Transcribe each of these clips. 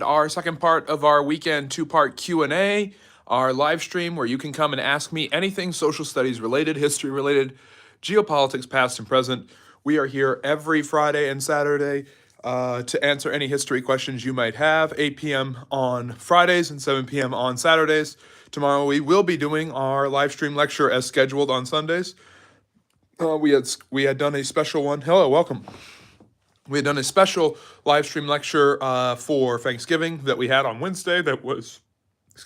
Our second part of our weekend two-part Q&A, our live stream where you can come and ask me anything social studies related, history related, geopolitics past and present. We are here every Friday and Saturday to answer any history questions you might have, 8 p.m. on Fridays and 7 p.m. on Saturdays. Tomorrow we will be doing our live stream lecture as scheduled on Sundays. We had done a special one. Hello, welcome. We had done a special live stream lecture for Thanksgiving that we had on Wednesday that was,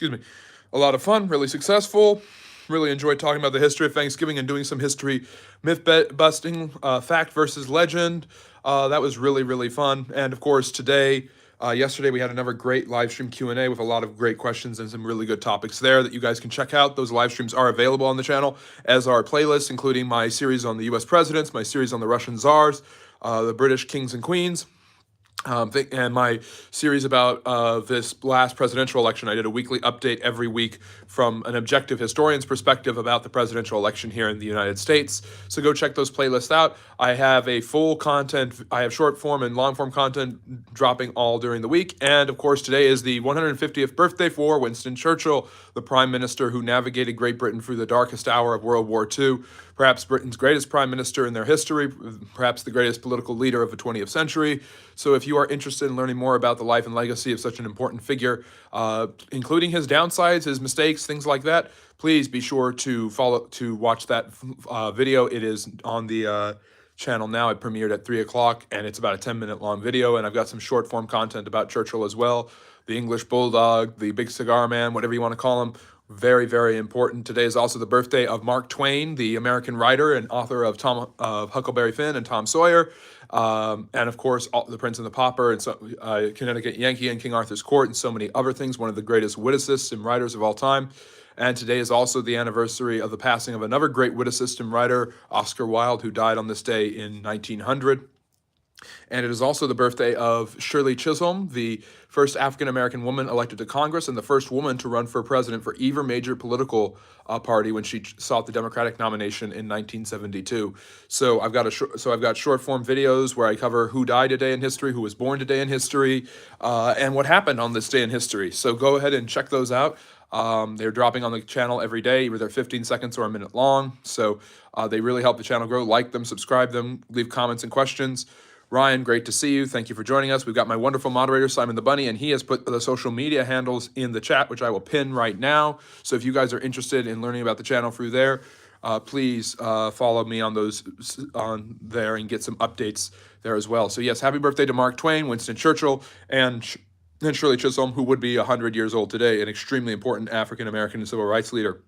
a lot of fun, really successful. Really enjoyed talking about the history of Thanksgiving and doing some history myth busting, fact versus legend. That was really, really fun. And of course, yesterday we had another great live stream Q&A with a lot of great questions and some really good topics there that you guys can check out. Those live streams are available on the channel, as are playlists, including my series on the U.S. presidents, my series on the Russian czars, the British kings and queens, and my series about this last presidential election. I did a weekly update every week from an objective historian's perspective about the presidential election here in the United States. So go check those playlists out. I have I have short form and long form content dropping all during the week. And of course, today is the 150th birthday for Winston Churchill, the prime minister who navigated Great Britain through the darkest hour of World War II. Perhaps Britain's greatest prime minister in their history, perhaps the greatest political leader of the 20th century. So if you are interested in learning more about the life and legacy of such an important figure, including his downsides, his mistakes, things like that, please be sure to watch that video. It is on the channel now. It premiered at 3 o'clock, and it's about a 10-minute long video, and I've got some short form content about Churchill as well. The English Bulldog, the Big Cigar Man, whatever you want to call him. Very, very important. Today is also the birthday of Mark Twain, the American writer and author of Huckleberry Finn and Tom Sawyer, and of course, The Prince and the Pauper, and Connecticut Yankee and King Arthur's Court, and so many other things. One of the greatest witticisms and writers of all time. And today is also the anniversary of the passing of another great witicist and writer, Oscar Wilde, who died on this day in 1900. And it is also the birthday of Shirley Chisholm, the first African-American woman elected to Congress and the first woman to run for president for either major political party when she sought the Democratic nomination in 1972. So I've got short-form videos where I cover who died today in history, who was born today in history, and what happened on this day in history. So go ahead and check those out. They're dropping on the channel every day, either they're 15 seconds or a minute long. So they really help the channel grow. Like them, subscribe them, leave comments and questions. Ryan, great to see you. Thank you for joining us. We've got my wonderful moderator, Simon the Bunny, and he has put the social media handles in the chat, which I will pin right now. So if you guys are interested in learning about the channel through there, please follow me on there and get some updates there as well. So yes, happy birthday to Mark Twain, Winston Churchill, and Shirley Chisholm, who would be 100 years old today, an extremely important African-American civil rights leader.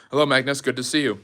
Hello, Magnus. Good to see you.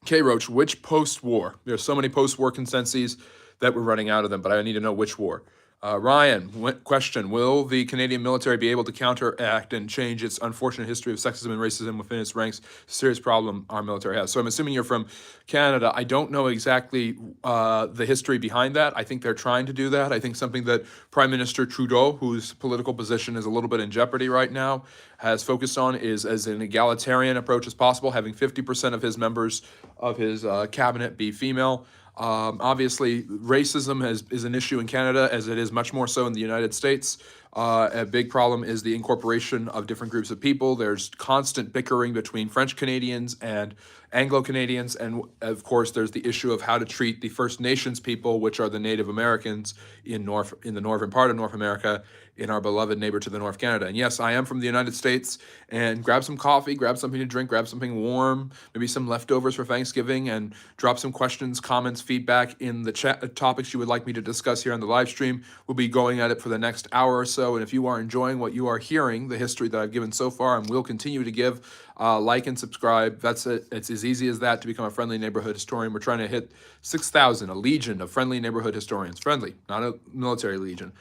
K. Roach, which post-war? There's so many post-war consensus that we're running out of them, but I need to know which war. Ryan, question, will the Canadian military be able to counteract and change its unfortunate history of sexism and racism within its ranks? Serious problem our military has. So I'm assuming you're from Canada. I don't know exactly the history behind that. I think they're trying to do that. I think something that Prime Minister Trudeau, whose political position is a little bit in jeopardy right now, has focused on is as an egalitarian approach as possible, having 50% of his members of his cabinet be female. Obviously, racism is an issue in Canada, as it is much more so in the United States. A big problem is the incorporation of different groups of people. There's constant bickering between French Canadians and Anglo Canadians, and of course, there's the issue of how to treat the First Nations people, which are the Native Americans in the northern part of North America, in our beloved neighbor to the north, Canada. And yes, I am from the United States, and grab some coffee, grab something to drink, grab something warm, maybe some leftovers for Thanksgiving, and drop some questions, comments, feedback in the chat, topics you would like me to discuss here on the live stream. We'll be going at it for the next hour or so, and if you are enjoying what you are hearing, the history that I've given so far and will continue to give, like and subscribe. That's it. It's as easy as that to become a friendly neighborhood historian. We're trying to hit 6,000, a legion of friendly neighborhood historians. Friendly, not a military legion,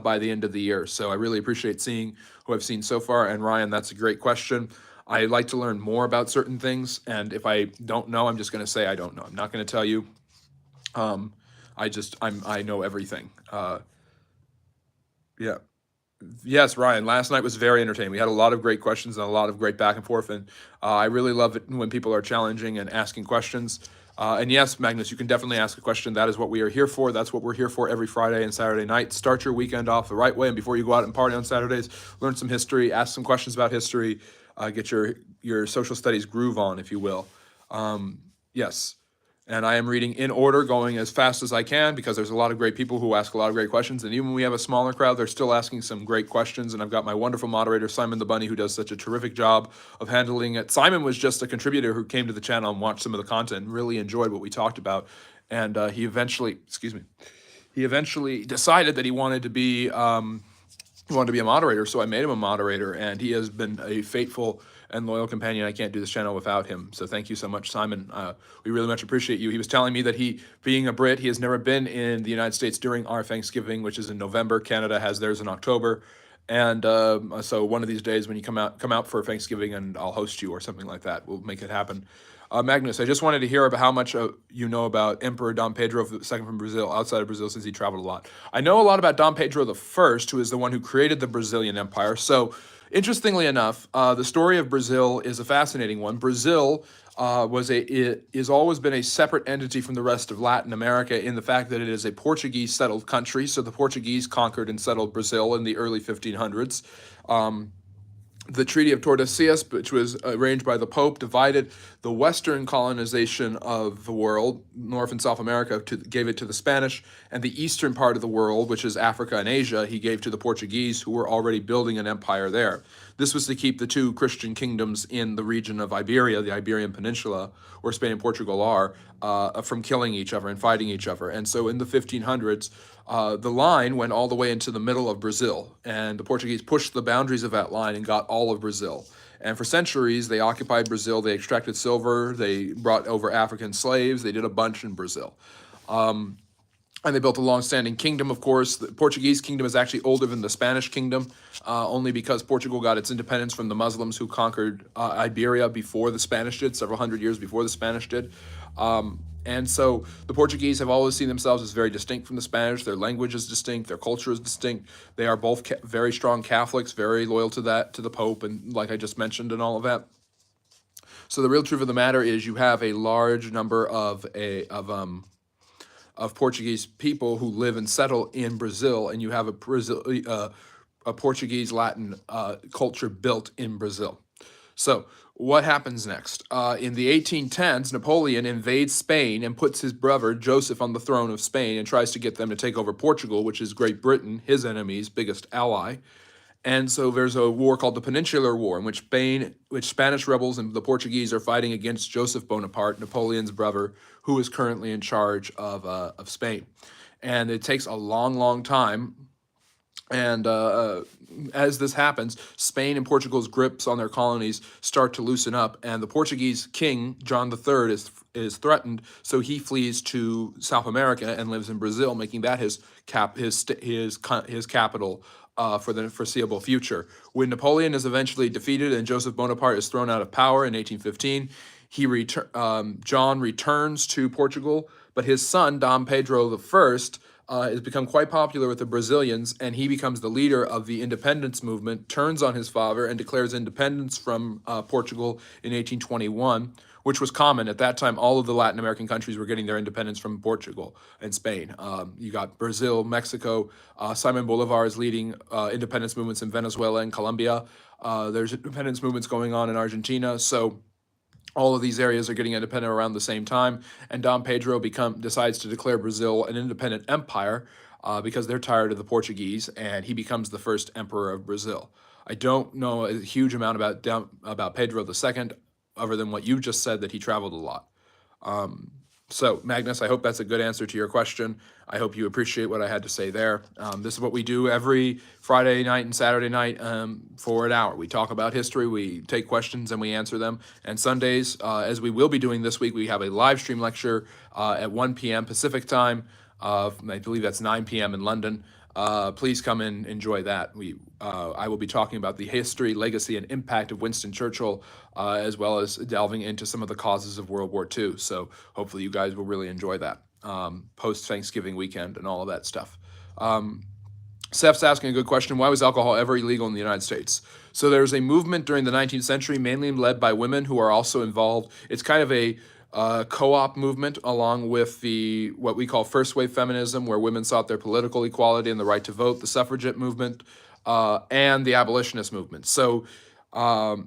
by the end of the year. So I really appreciate seeing who I've seen so far. And Ryan, that's a great question. I like to learn more about certain things. And if I don't know, I'm just going to say I don't know. I'm not going to tell you. I know everything. Yeah. Yes, Ryan, last night was very entertaining. We had a lot of great questions and a lot of great back and forth, and I really love it when people are challenging and asking questions. And yes, Magnus, you can definitely ask a question. That is what we are here for. That's what we're here for every Friday and Saturday night. Start your weekend off the right way, and before you go out and party on Saturdays, learn some history, ask some questions about history, get your social studies groove on, if you will. Yes. And I am reading in order, going as fast as I can, because there's a lot of great people who ask a lot of great questions. And even when we have a smaller crowd, they're still asking some great questions. And I've got my wonderful moderator, Simon the Bunny, who does such a terrific job of handling it. Simon was just a contributor who came to the channel and watched some of the content and really enjoyed what we talked about. And he eventually decided that he wanted to be a moderator, so I made him a moderator, and he has been a faithful and loyal companion. I can't do this channel without him, so thank you so much, Simon. We really much appreciate you. He was telling me that he, being a Brit, he has never been in the United States during our Thanksgiving, which is in November. Canada has theirs in October, and so one of these days when you come out for Thanksgiving, and I'll host you or something like that. We'll make it happen. Magnus, I just wanted to hear about how much you know about Emperor Dom Pedro II from Brazil, outside of Brazil, since he traveled a lot. I know a lot about Dom Pedro I, who is the one who created the Brazilian Empire. So, interestingly enough, the story of Brazil is a fascinating one. Brazil is always been a separate entity from the rest of Latin America in the fact that it is a Portuguese settled country. So the Portuguese conquered and settled Brazil in the early 1500s. The Treaty of Tordesillas, which was arranged by the Pope, divided the western colonization of the world, North and South America, gave it to the Spanish, and the eastern part of the world, which is Africa and Asia, he gave to the Portuguese, who were already building an empire there. This was to keep the two Christian kingdoms in the region of Iberia, the Iberian Peninsula, where Spain and Portugal are, from killing each other and fighting each other. And so in the 1500s, the line went all the way into the middle of Brazil, and the Portuguese pushed the boundaries of that line and got all of Brazil. And for centuries, they occupied Brazil. They extracted silver. They brought over African slaves. They did a bunch in Brazil. And they built a long-standing kingdom, of course. The Portuguese kingdom is actually older than the Spanish kingdom, only because Portugal got its independence from the Muslims who conquered Iberia before the Spanish did, several hundred years before the Spanish did. And so the Portuguese have always seen themselves as very distinct from the Spanish. Their language is distinct. Their culture is distinct. They are both very strong Catholics, very loyal to the Pope, and like I just mentioned, and all of that. So the real truth of the matter is, you have a large number of Portuguese people who live and settle in Brazil, and you have a Portuguese Latin culture built in Brazil. So what happens next? In the 1810s, Napoleon invades Spain and puts his brother Joseph on the throne of Spain and tries to get them to take over Portugal, which is Great Britain, his enemy's biggest ally. And so there's a war called the Peninsular War, in which Spanish rebels and the Portuguese are fighting against Joseph Bonaparte, Napoleon's brother, who is currently in charge of Spain. And it takes a long, long time. And as this happens, Spain and Portugal's grips on their colonies start to loosen up, and the Portuguese king, John III, is threatened, so he flees to South America and lives in Brazil, making that his capital for the foreseeable future. When Napoleon is eventually defeated and Joseph Bonaparte is thrown out of power in 1815, John returns to Portugal, but his son, Dom Pedro I, has become quite popular with the Brazilians, and he becomes the leader of the independence movement, turns on his father, and declares independence from Portugal in 1821, which was common. At that time, all of the Latin American countries were getting their independence from Portugal and Spain. You got Brazil, Mexico. Simon Bolivar is leading independence movements in Venezuela and Colombia. There's independence movements going on in Argentina. So all of these areas are getting independent around the same time, and Dom Pedro decides to declare Brazil an independent empire because they're tired of the Portuguese, and he becomes the first emperor of Brazil. I don't know a huge amount about Pedro II, other than what you just said, that he traveled a lot. So, Magnus, I hope that's a good answer to your question. I hope you appreciate what I had to say there. This is what we do every Friday night and Saturday night for an hour. We talk about history, we take questions, and we answer them. And Sundays, as we will be doing this week, we have a live stream lecture at 1 p.m. Pacific time. I believe that's 9 p.m. in London. Please come and enjoy that. I will be talking about the history, legacy, and impact of Winston Churchill, as well as delving into some of the causes of World War II. So hopefully you guys will really enjoy that post-Thanksgiving weekend and all of that stuff. Seth's asking a good question. Why was alcohol ever illegal in the United States? So there's a movement during the 19th century, mainly led by women who are also involved. It's kind of co-op movement, along with the what we call first wave feminism, where women sought their political equality and the right to vote, the suffragette movement, and the abolitionist movement. So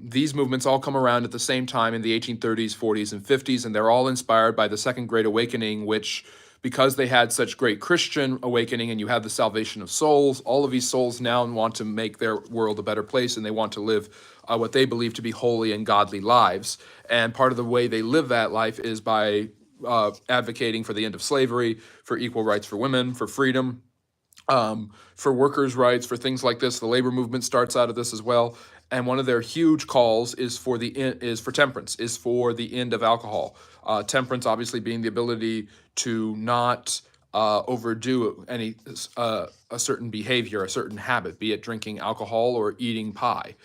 these movements all come around at the same time in the 1830s, 40s, and 50s, and they're all inspired by the Second Great Awakening, which, because they had such great Christian awakening and you have the salvation of souls, all of these souls now want to make their world a better place, and they want to live what they believe to be holy and godly lives. And part of the way they live that life is by advocating for the end of slavery, for equal rights for women, for freedom, for workers' rights, for things like this. The labor movement starts out of this as well. And one of their huge calls is for temperance, is for the end of alcohol. Temperance, obviously, being the ability to not overdo a certain behavior, a certain habit, be it drinking alcohol or eating pie,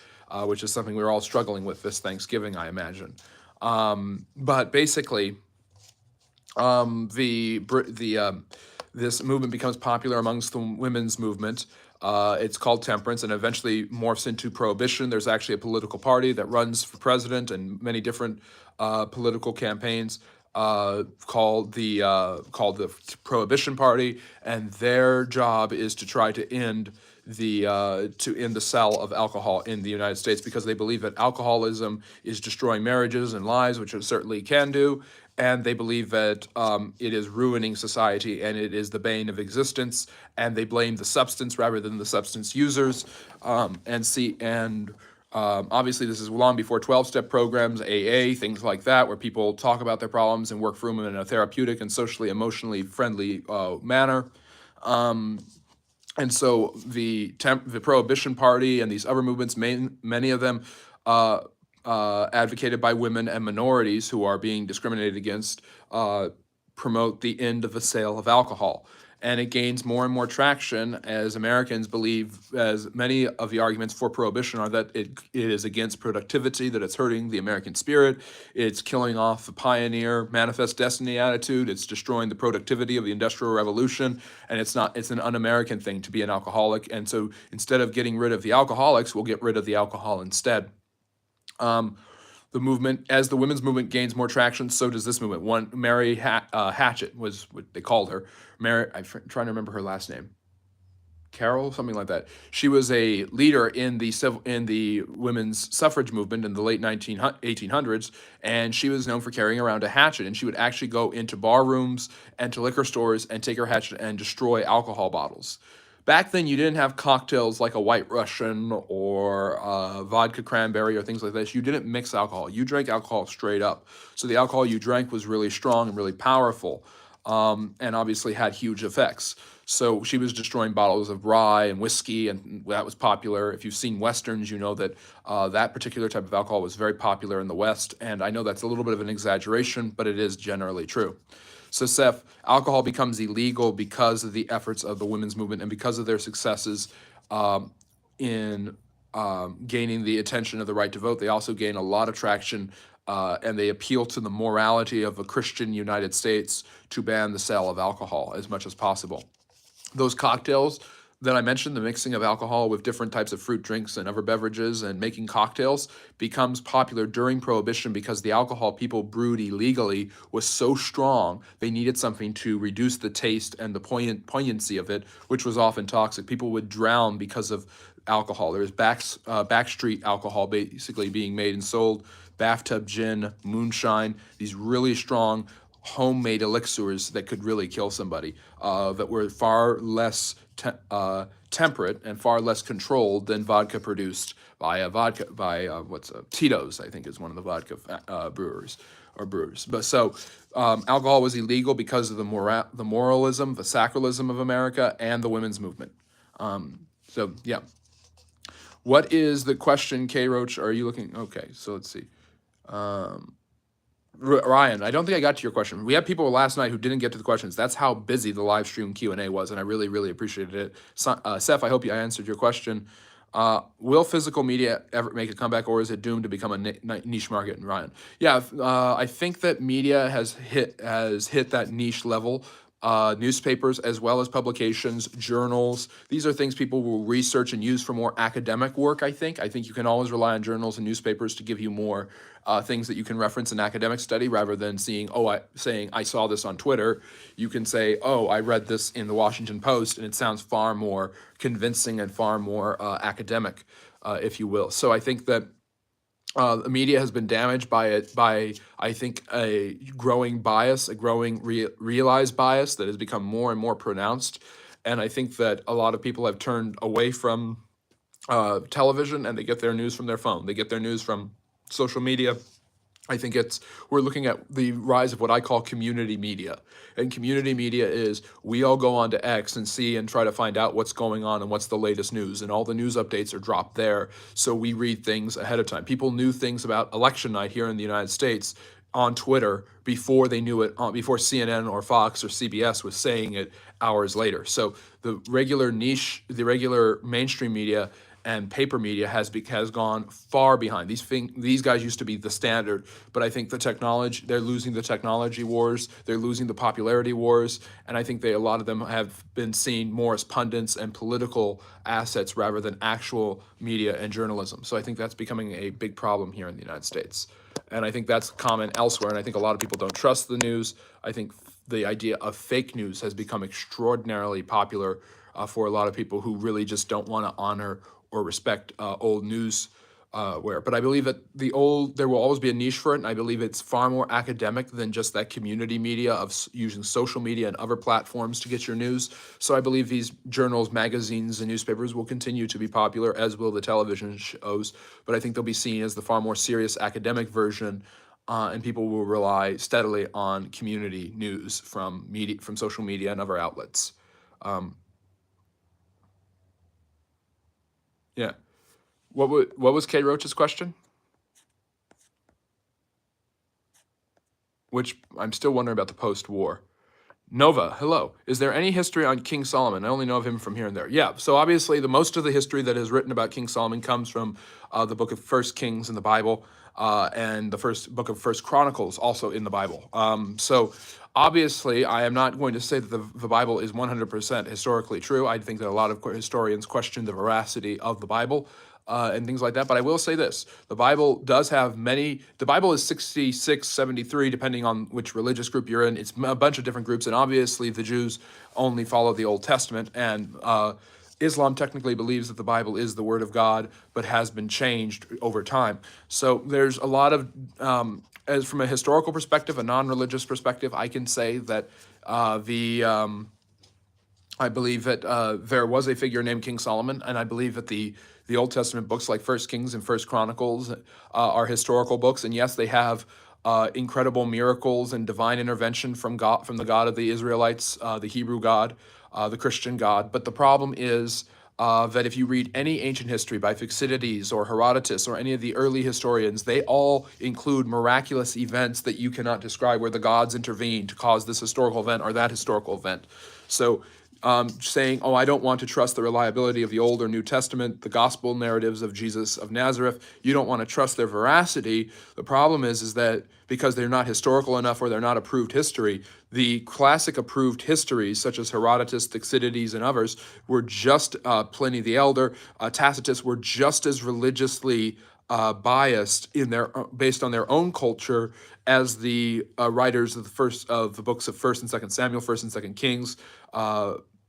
which is something we're all struggling with this Thanksgiving, I imagine. But basically, this movement becomes popular amongst the women's movement. It's called temperance, and eventually morphs into prohibition. There's actually a political party that runs for president and many different political campaigns called the Prohibition Party, and their job is to try to end the sale of alcohol in the United States, because they believe that alcoholism is destroying marriages and lives, which it certainly can do, and they believe that it is ruining society and it is the bane of existence, and they blame the substance rather than the substance users. Obviously, this is long before 12-step programs, AA, things like that, where people talk about their problems and work through them in a therapeutic and socially, emotionally friendly manner. And so the Prohibition Party and these other movements, many of them advocated by women and minorities who are being discriminated against, promote the end of the sale of alcohol. And it gains more and more traction as Americans believe, as many of the arguments for prohibition are that it is against productivity, that it's hurting the American spirit, it's killing off the pioneer manifest destiny attitude, it's destroying the productivity of the Industrial Revolution, and it's an un-American thing to be an alcoholic. And so instead of getting rid of the alcoholics, we'll get rid of the alcohol instead. The movement, as the women's movement gains more traction, so does this movement. Mary Hatchett was what they called her. I'm trying to remember her last name. Carol, something like that. She was a leader in the women's suffrage movement in the late 1800s, and she was known for carrying around a hatchet, and she would actually go into bar rooms and to liquor stores and take her hatchet and destroy alcohol bottles. Back then, you didn't have cocktails like a White Russian or vodka cranberry or things like this. You didn't mix alcohol. You drank alcohol straight up. So the alcohol you drank was really strong and really powerful, and obviously had huge effects. So she was destroying bottles of rye and whiskey, and that was popular. If you've seen Westerns, you know that that particular type of alcohol was very popular in the West, and I know that's a little bit of an exaggeration, but it is generally true. So, Seth, alcohol becomes illegal because of the efforts of the women's movement and because of their successes in gaining the attention of the right to vote. They also gain a lot of traction, and they appeal to the morality of a Christian United States to ban the sale of alcohol as much as possible. Those cocktails that I mentioned, the mixing of alcohol with different types of fruit drinks and other beverages and making cocktails, becomes popular during Prohibition because the alcohol people brewed illegally was so strong they needed something to reduce the taste and the poignancy of it, which was often toxic. People would drown because of alcohol. There was backstreet alcohol basically being made and sold, bathtub gin, moonshine, these really strong homemade elixirs that could really kill somebody, that were far less temperate and far less controlled than vodka produced by Tito's, I think is one of the vodka brewers. But so alcohol was illegal because of the moralism, the sacralism of America, and the women's movement. So yeah. What is the question, K. Roach? Are you looking? Okay, so let's see. Ryan, I don't think I got to your question. We had people last night who didn't get to the questions. That's how busy the live stream Q&A was, and I really, really appreciated it. Seth, I hope I answered your question. Will physical media ever make a comeback, or is it doomed to become a niche market? And Ryan, yeah, I think that media has hit that niche level. newspapers as well as publications, journals. These are things people will research and use for more academic work, I think. I think you can always rely on journals and newspapers to give you more things that you can reference in academic study rather than saying, I saw this on Twitter. You can say, oh, I read this in the Washington Post, and it sounds far more convincing and far more academic, if you will. So I think that the media has been damaged by I think a growing bias, a growing realized bias that has become more and more pronounced, and I think that a lot of people have turned away from television and they get their news from their phone. They get their news from social media. I think we're looking at the rise of what I call community media. And community media is we all go onto X and see and try to find out what's going on and what's the latest news. And all the news updates are dropped there. So we read things ahead of time. People knew things about election night here in the United States on Twitter before they knew it, before CNN or Fox or CBS was saying it hours later. So the regular mainstream media and paper media has gone far behind. These guys used to be the standard, but I think they're losing the technology wars, they're losing the popularity wars, and I think a lot of them have been seen more as pundits and political assets rather than actual media and journalism. So I think that's becoming a big problem here in the United States. And I think that's common elsewhere, and I think a lot of people don't trust the news. I think the idea of fake news has become extraordinarily popular for a lot of people who really just don't want to honor or respect old news but I believe that there will always be a niche for it, and I believe it's far more academic than just that community media of using social media and other platforms to get your news. So I believe these journals, magazines, and newspapers will continue to be popular, as will the television shows, but I think they'll be seen as the far more serious academic version, and people will rely steadily on community news from social media and other outlets. Yeah. What was Kay Roach's question? Which I'm still wondering about the post-war. Nova, hello. Is there any history on King Solomon? I only know of him from here and there. Yeah, so obviously most of the history that is written about King Solomon comes from the book of First Kings in the Bible and the first book of First Chronicles also in the Bible. So obviously I am not going to say that the Bible is 100% historically true. I think that a lot of historians question the veracity of the Bible. And things like that. But I will say this, the Bible is 66, 73, depending on which religious group you're in. It's a bunch of different groups, and obviously the Jews only follow the Old Testament, and Islam technically believes that the Bible is the Word of God, but has been changed over time. So there's a lot of, as from a historical perspective, a non-religious perspective, I can say that I believe that there was a figure named King Solomon, and I believe that the Old Testament books like First Kings and First Chronicles are historical books, and yes, they have incredible miracles and divine intervention from the God of the Israelites, the Hebrew God, the Christian God. But the problem is that if you read any ancient history by Thucydides or Herodotus or any of the early historians, they all include miraculous events that you cannot describe where the gods intervene to cause this historical event or that historical event. So saying, oh, I don't want to trust the reliability of the Old or New Testament, the gospel narratives of Jesus of Nazareth, you don't want to trust their veracity. The problem is that because they're not historical enough or they're not approved history, the classic approved histories, such as Herodotus, Thucydides, and others, were just Pliny the Elder, Tacitus, were just as religiously biased based on their own culture as the writers of the books of First and Second Samuel, First and Second Kings,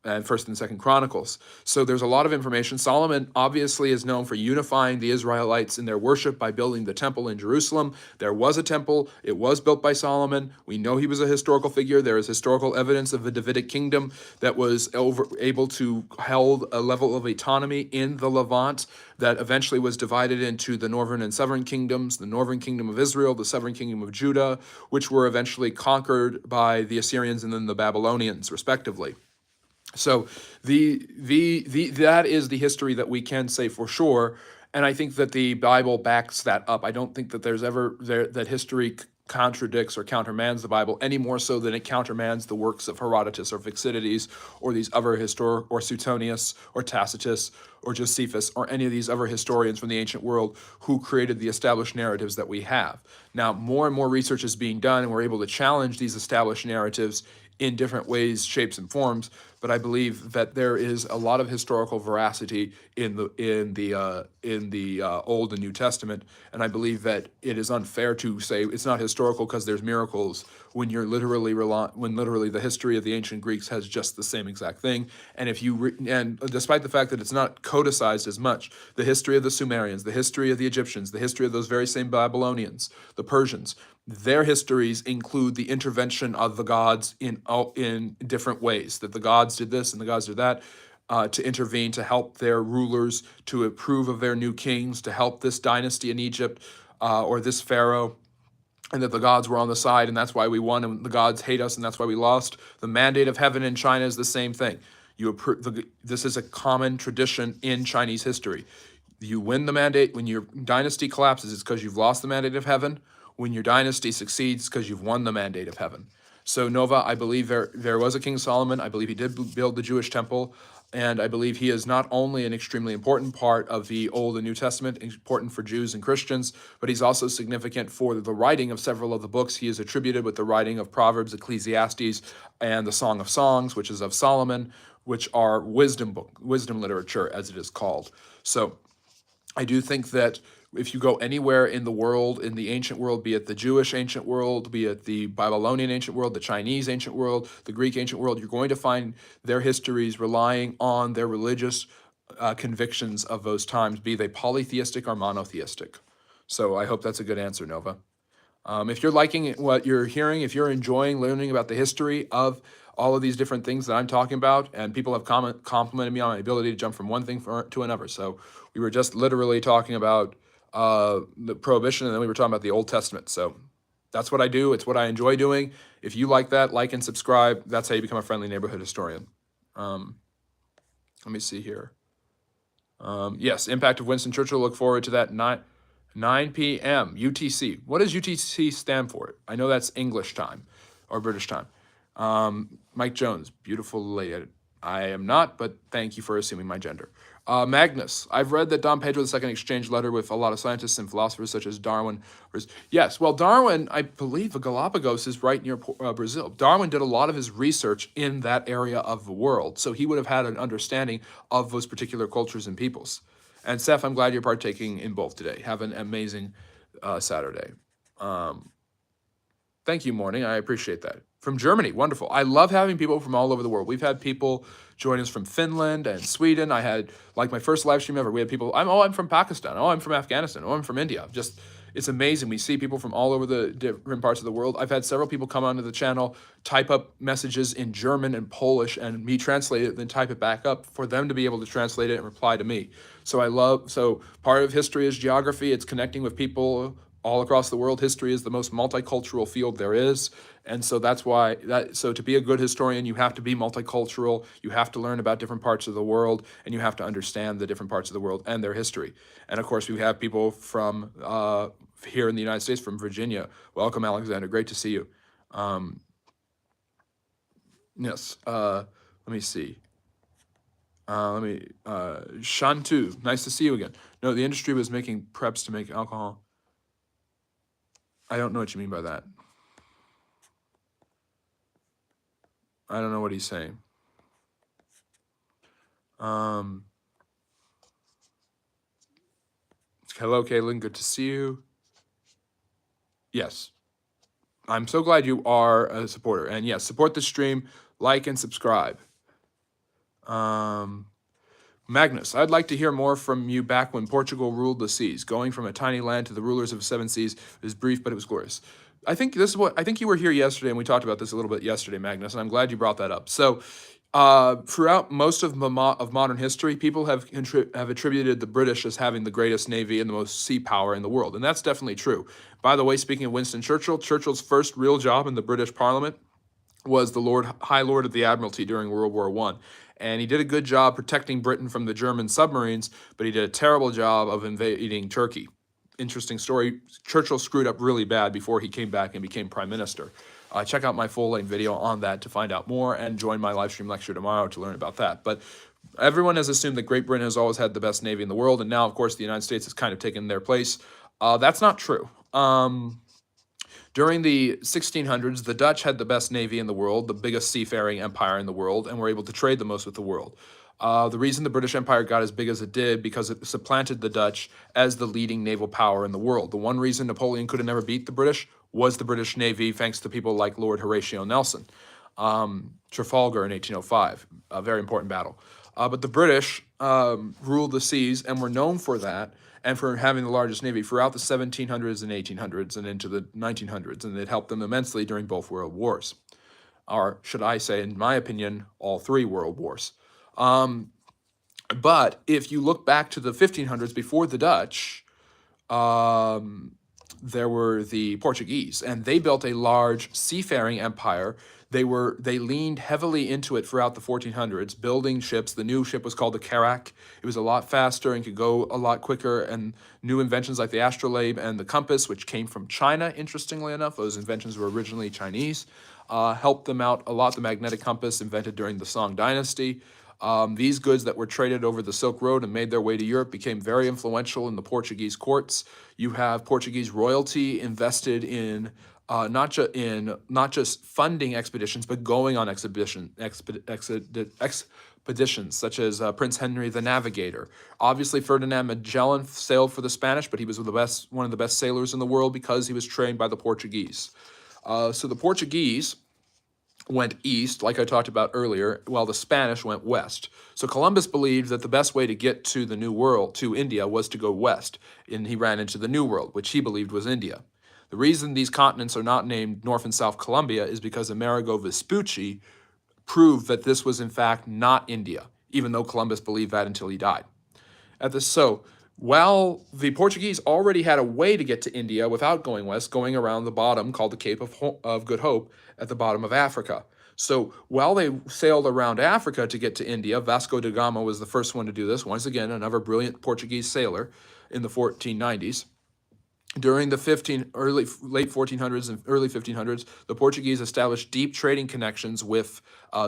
and First and Second Chronicles. So there's a lot of information. Solomon obviously is known for unifying the Israelites in their worship by building the temple in Jerusalem. There was a temple. It was built by Solomon. We know he was a historical figure. There is historical evidence of the Davidic kingdom that was able to hold a level of autonomy in the Levant that eventually was divided into the northern and southern kingdoms, the northern kingdom of Israel, the southern kingdom of Judah, which were eventually conquered by the Assyrians and then the Babylonians, respectively. So that is the history that we can say for sure, and I think that the Bible backs that up. I don't think that that history contradicts or countermands the Bible any more so than it countermands the works of Herodotus or Thucydides or these other or Suetonius or Tacitus or Josephus or any of these other historians from the ancient world who created the established narratives that we have. Now, more and more research is being done, and we're able to challenge these established narratives in different ways, shapes, and forms. But I believe that there is a lot of historical veracity in the Old and New Testament, and I believe that it is unfair to say it's not historical because there's miracles when you're when literally the history of the ancient Greeks has just the same exact thing. And if you and despite the fact that it's not codicized as much, the history of the Sumerians, the history of the Egyptians, the history of those very same Babylonians, the Persians, their histories include the intervention of the gods in different ways. That the gods did this and the gods did that. To intervene, to help their rulers, to approve of their new kings, to help this dynasty in Egypt or this pharaoh, and that the gods were on the side, and that's why we won, and the gods hate us, and that's why we lost. The mandate of heaven in China is the same thing. This is a common tradition in Chinese history. You win the mandate. When your dynasty collapses, it's because you've lost the mandate of heaven. When your dynasty succeeds, because you've won the mandate of heaven. So Nova, I believe there was a King Solomon. I believe he did build the Jewish temple. And I believe he is not only an extremely important part of the Old and New Testament, important for Jews and Christians, but he's also significant for the writing of several of the books. He is attributed with the writing of Proverbs, Ecclesiastes, and the Song of Songs, which is of Solomon, which are wisdom literature, as it is called. So I do think that if you go anywhere in the world, in the ancient world, be it the Jewish ancient world, be it the Babylonian ancient world, the Chinese ancient world, the Greek ancient world, you're going to find their histories relying on their religious convictions of those times, be they polytheistic or monotheistic. So I hope that's a good answer, Nova. If you're liking what you're hearing, if you're enjoying learning about the history of all of these different things that I'm talking about, and people have complimented me on my ability to jump from one thing to another. So we were just literally talking about the Prohibition, and then we were talking about the Old Testament. So that's what I do. It's what I enjoy doing. If you like that, like and subscribe. That's how you become a friendly neighborhood historian. Let me see here. Yes, Impact of Winston Churchill. Look forward to that 9 p.m. UTC. What does UTC stand for? I know that's English time or British time. Mike Jones, beautiful lady. I am not, but thank you for assuming my gender. Magnus, I've read that Dom Pedro II exchanged letter with a lot of scientists and philosophers such as Darwin. Yes, well, Darwin, I believe the Galapagos is right near Brazil. Darwin did a lot of his research in that area of the world, so he would have had an understanding of those particular cultures and peoples. And Seth, I'm glad you're partaking in both today. Have an amazing Saturday. Thank you, Morning. I appreciate that. From Germany, wonderful. I love having people from all over the world. We've had people join us from Finland and Sweden. I had, like my first live stream ever, we had people, I'm from Pakistan. Oh, I'm from Afghanistan. Oh, I'm from India. Just, it's amazing. We see people from all over the different parts of the world. I've had several people come onto the channel, type up messages in German and Polish, and me translate it, then type it back up for them to be able to translate it and reply to me. So part of history is geography. It's connecting with people all across the world. History is the most multicultural field there is. And so that's why, so to be a good historian, you have to be multicultural, you have to learn about different parts of the world, and you have to understand the different parts of the world and their history. And of course, we have people from here in the United States, from Virginia. Welcome, Alexander, great to see you. Yes, let me see. Shantu, nice to see you again. No, the industry was making preps to make alcohol. I don't know what you mean by that. I don't know what he's saying. Hello, Kaylin. Good to see you. Yes. I'm so glad you are a supporter. And yes, support the stream, like and subscribe. Magnus, I'd like to hear more from you back when Portugal ruled the seas. Going from a tiny land to the rulers of 7 seas is brief, but it was glorious. I think you were here yesterday, and we talked about this a little bit yesterday, Magnus, and I'm glad you brought that up. So throughout most of modern history, people have attributed the British as having the greatest navy and the most sea power in the world, and that's definitely true. By the way, speaking of Winston Churchill, Churchill's first real job in the British Parliament was the High Lord of the Admiralty during World War I. And he did a good job protecting Britain from the German submarines, but he did a terrible job of invading Turkey. Interesting story. Churchill screwed up really bad before he came back and became prime minister. Check out my full-length video on that to find out more, and join my live stream lecture tomorrow to learn about that. But everyone has assumed that Great Britain has always had the best navy in the world, and now, of course, the United States has kind of taken their place. That's not true. During the 1600s, the Dutch had the best navy in the world, the biggest seafaring empire in the world, and were able to trade the most with the world. The reason the British Empire got as big as it did because it supplanted the Dutch as the leading naval power in the world. The one reason Napoleon could have never beat the British was the British Navy, thanks to people like Lord Horatio Nelson. Trafalgar in 1805, a very important battle. But the British ruled the seas and were known for that and for having the largest navy throughout the 1700s and 1800s and into the 1900s, and it helped them immensely during both world wars. Or should I say, in my opinion, all three world wars. But if you look back to the 1500s before the Dutch, there were the Portuguese, and they built a large seafaring empire. They leaned heavily into it throughout the 1400s, building ships. The new ship was called the Carack. It was a lot faster and could go a lot quicker, and new inventions like the astrolabe and the compass, which came from China, interestingly enough, those inventions were originally Chinese, helped them out a lot. The magnetic compass, invented during the Song Dynasty. These goods that were traded over the Silk Road and made their way to Europe became very influential in the Portuguese courts. You have Portuguese royalty invested in not just funding expeditions, but going on expeditions, such as Prince Henry the Navigator. Obviously, Ferdinand Magellan sailed for the Spanish, but he was one of the best sailors in the world because he was trained by the Portuguese. So the Portuguese went east, like I talked about earlier, while the Spanish went west. So Columbus believed that the best way to get to the New World, to India, was to go west, and he ran into the New World, which he believed was India. The reason these continents are not named North and South Columbia is because Amerigo Vespucci proved that this was in fact not India, even though Columbus believed that until he died. While the Portuguese already had a way to get to India without going west, going around the bottom called the Cape of Good Hope at the bottom of Africa. So while they sailed around Africa to get to India, Vasco da Gama was the first one to do this. Once again, another brilliant Portuguese sailor in the 1490s. During the late 1400s and early 1500s, the Portuguese established deep trading connections with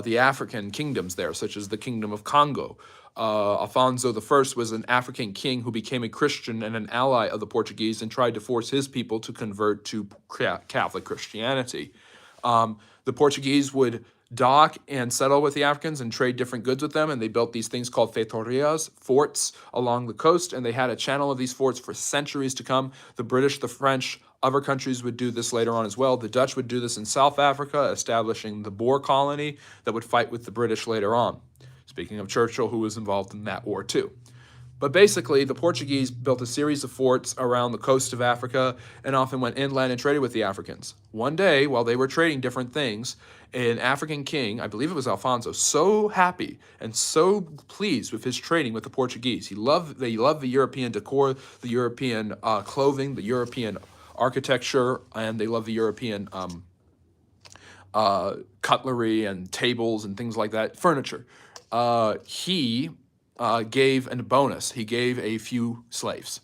the African kingdoms there, such as the Kingdom of Congo. Alfonso I was an African king who became a Christian and an ally of the Portuguese and tried to force his people to convert to Catholic Christianity. The Portuguese would dock and settle with the Africans and trade different goods with them, and they built these things called feitorias, forts along the coast, and they had a channel of these forts for centuries to come. The British, the French, other countries would do this later on as well. The Dutch would do this in South Africa, establishing the Boer colony that would fight with the British later on. Speaking of Churchill, who was involved in that war too. But basically, the Portuguese built a series of forts around the coast of Africa and often went inland and traded with the Africans. One day, while they were trading different things, an African king, I believe it was Alfonso, so happy and so pleased with his trading with the Portuguese. They loved the European decor, the European clothing, the European architecture, and they loved the European cutlery and tables and things like that, furniture. He gave a bonus. He gave a few slaves.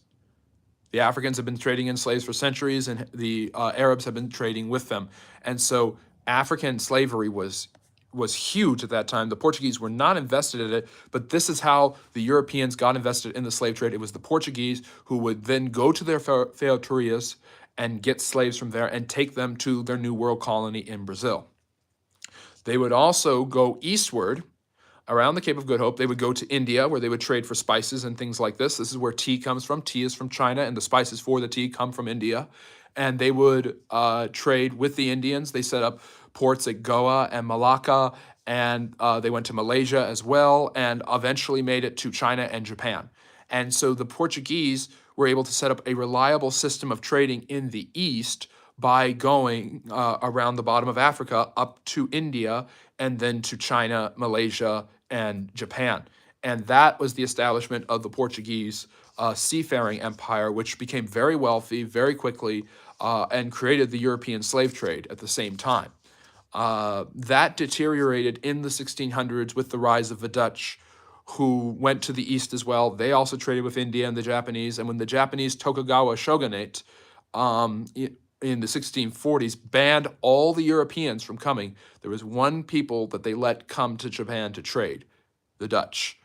The Africans have been trading in slaves for centuries, and the Arabs have been trading with them. And so African slavery was huge at that time. The Portuguese were not invested in it, but this is how the Europeans got invested in the slave trade. It was the Portuguese who would then go to their feitorias and get slaves from there and take them to their New World colony in Brazil. They would also go eastward around the Cape of Good Hope. They would go to India, where they would trade for spices and things like this. This is where tea comes from. Tea is from China, and the spices for the tea come from India. And they would trade with the Indians. They set up ports at Goa and Malacca, and they went to Malaysia as well, and eventually made it to China and Japan. And so the Portuguese were able to set up a reliable system of trading in the east by going around the bottom of Africa up to India and then to China, Malaysia, and Japan. And that was the establishment of the Portuguese seafaring empire, which became very wealthy very quickly and created the European slave trade at the same time. That deteriorated in the 1600s with the rise of the Dutch, who went to the east as well. They also traded with India and the Japanese. And when the Japanese Tokugawa shogunate in the 1640s banned all the Europeans from coming, there was one people that they let come to Japan to trade, the Dutch.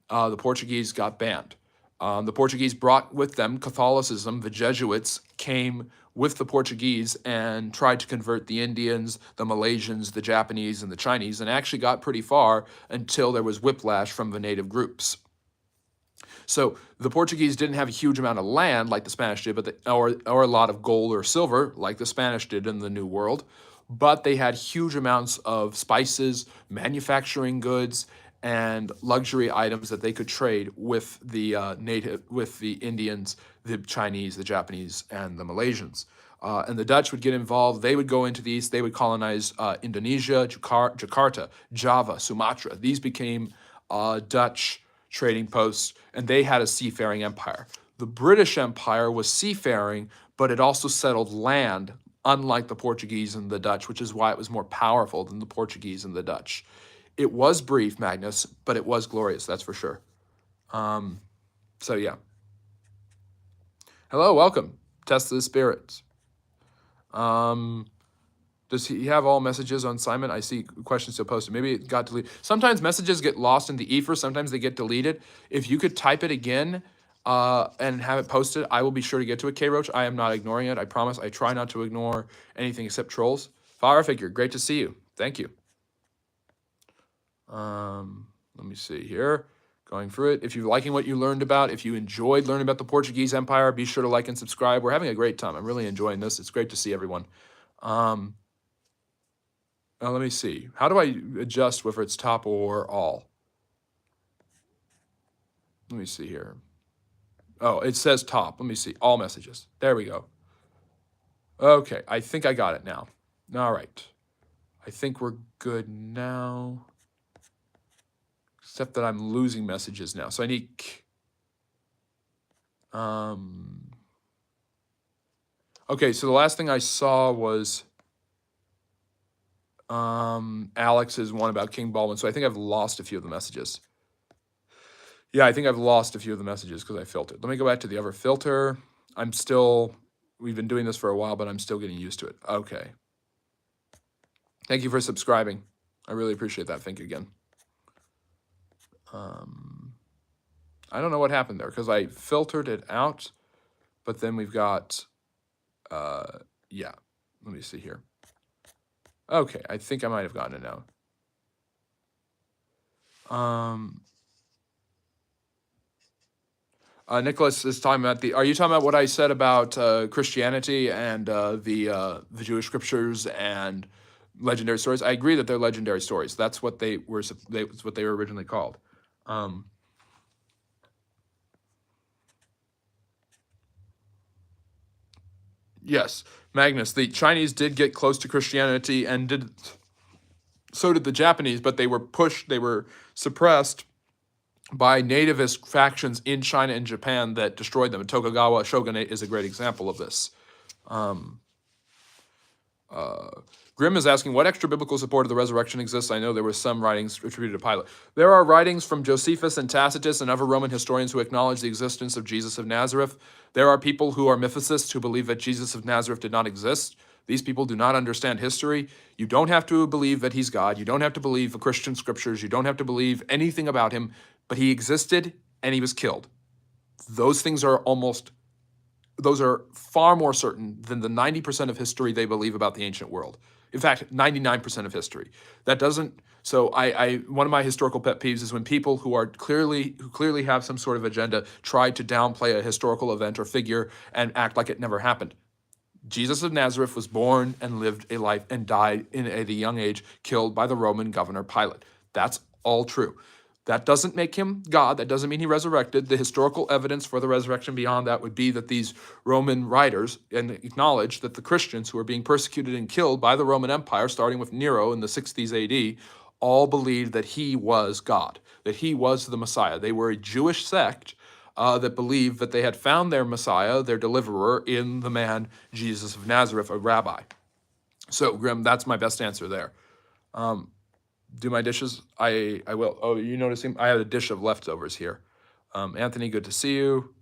The Portuguese got banned. The Portuguese brought with them Catholicism. The Jesuits came with the Portuguese and tried to convert the Indians, the Malaysians, the Japanese, and the Chinese, and actually got pretty far until there was whiplash from the native groups. So the Portuguese didn't have a huge amount of land like the Spanish did, or a lot of gold or silver like the Spanish did in the New World, but they had huge amounts of spices, manufacturing goods, and luxury items that they could trade with the with the Indians, the Chinese, the Japanese, and the Malaysians. And the Dutch would get involved. They would go into the east. They would colonize Indonesia, Jakarta, Java, Sumatra. These became Dutch trading posts, and they had a seafaring empire. The British Empire was seafaring, but it also settled land, unlike the Portuguese and the Dutch, which is why it was more powerful than the Portuguese and the Dutch. It was brief, Magnus, but it was glorious, that's for sure. So yeah. Hello, welcome. Test of the Spirits. Does he have all messages on Simon? I see questions still posted. Maybe it got deleted. Sometimes messages get lost in the ether. Sometimes they get deleted. If you could type it again and have it posted, I will be sure to get to it, K-Roach. I am not ignoring it. I promise. I try not to ignore anything except trolls. Fire Figure, great to see you. Thank you. Let me see here. Going through it. If you're liking what you learned about, if you enjoyed learning about the Portuguese Empire, be sure to like and subscribe. We're having a great time. I'm really enjoying this. It's great to see everyone. Let me see. How do I adjust whether it's top or all? Let me see here. Oh, it says top. Let me see. All messages. There we go. Okay, I think I got it now. All right. I think we're good now. Except that I'm losing messages now. So I need... Okay, so the last thing I saw was... Alex's one about King Baldwin. So I think I've lost a few of the messages. Yeah, I think I've lost a few of the messages because I filtered. Let me go back to the other filter. We've been doing this for a while, but I'm still getting used to it. Okay. Thank you for subscribing. I really appreciate that. Thank you again. I don't know what happened there because I filtered it out, but then we've got, yeah, let me see here. Okay, I think I might have gotten it now. Nicholas is talking about are you talking about what I said about Christianity and the Jewish scriptures and legendary stories? I agree that they're legendary stories. That's what they were. That's what they were originally called. Yes, Magnus. The Chinese did get close to Christianity, and so did the Japanese, but they were pushed. They were suppressed by nativist factions in China and Japan that destroyed them. Tokugawa shogunate is a great example of this. Grimm is asking, what extra biblical support of the resurrection exists? I know there were some writings attributed to Pilate. There are writings from Josephus and Tacitus and other Roman historians who acknowledge the existence of Jesus of Nazareth. There are people who are mythicists who believe that Jesus of Nazareth did not exist. These people do not understand history. You don't have to believe that he's God. You don't have to believe the Christian scriptures. You don't have to believe anything about him, but he existed and he was killed. Those things are far more certain than the 90% of history they believe about the ancient world. In fact, 99% of history. That doesn't, so one of my historical pet peeves is when people who clearly have some sort of agenda try to downplay a historical event or figure and act like it never happened. Jesus of Nazareth was born and lived a life and died at a young age, killed by the Roman governor Pilate. That's all true. That doesn't make him God. That doesn't mean he resurrected. The historical evidence for the resurrection beyond that would be that these Roman writers acknowledge that the Christians who were being persecuted and killed by the Roman Empire, starting with Nero in the 60s AD, all believed that he was God, that he was the Messiah. They were a Jewish sect that believed that they had found their Messiah, their deliverer, in the man Jesus of Nazareth, a rabbi. So, Grim, that's my best answer there. Do my dishes? I will. Oh, you noticing? I have a dish of leftovers here. Anthony, good to see you.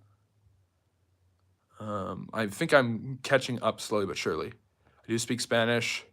I think I'm catching up slowly but surely. I do speak Spanish.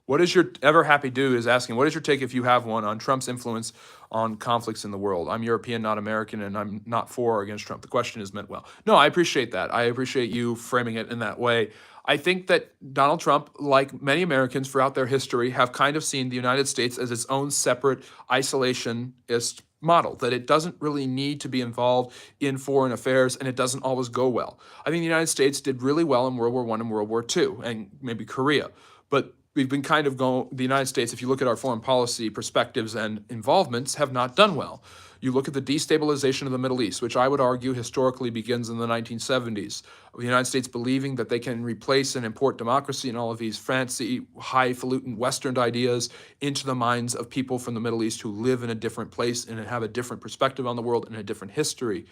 What is your ever happy dude is asking, what is your take, if you have one, on Trump's influence on conflicts in the world? I'm European, not American, and I'm not for or against Trump. The question is meant well. No, I appreciate that. I appreciate you framing it in that way. I think that Donald Trump, like many Americans throughout their history, have kind of seen the United States as its own separate isolationist model, that it doesn't really need to be involved in foreign affairs, and it doesn't always go well. I think the United States did really well in World War I and World War II, and maybe Korea. But we've been kind of going, the United States, if you look at our foreign policy perspectives and involvements, have not done well. You look at the destabilization of the Middle East, which I would argue historically begins in the 1970s. The United States believing that they can replace and import democracy and all of these fancy, highfalutin Western ideas into the minds of people from the Middle East who live in a different place and have a different perspective on the world and a different history.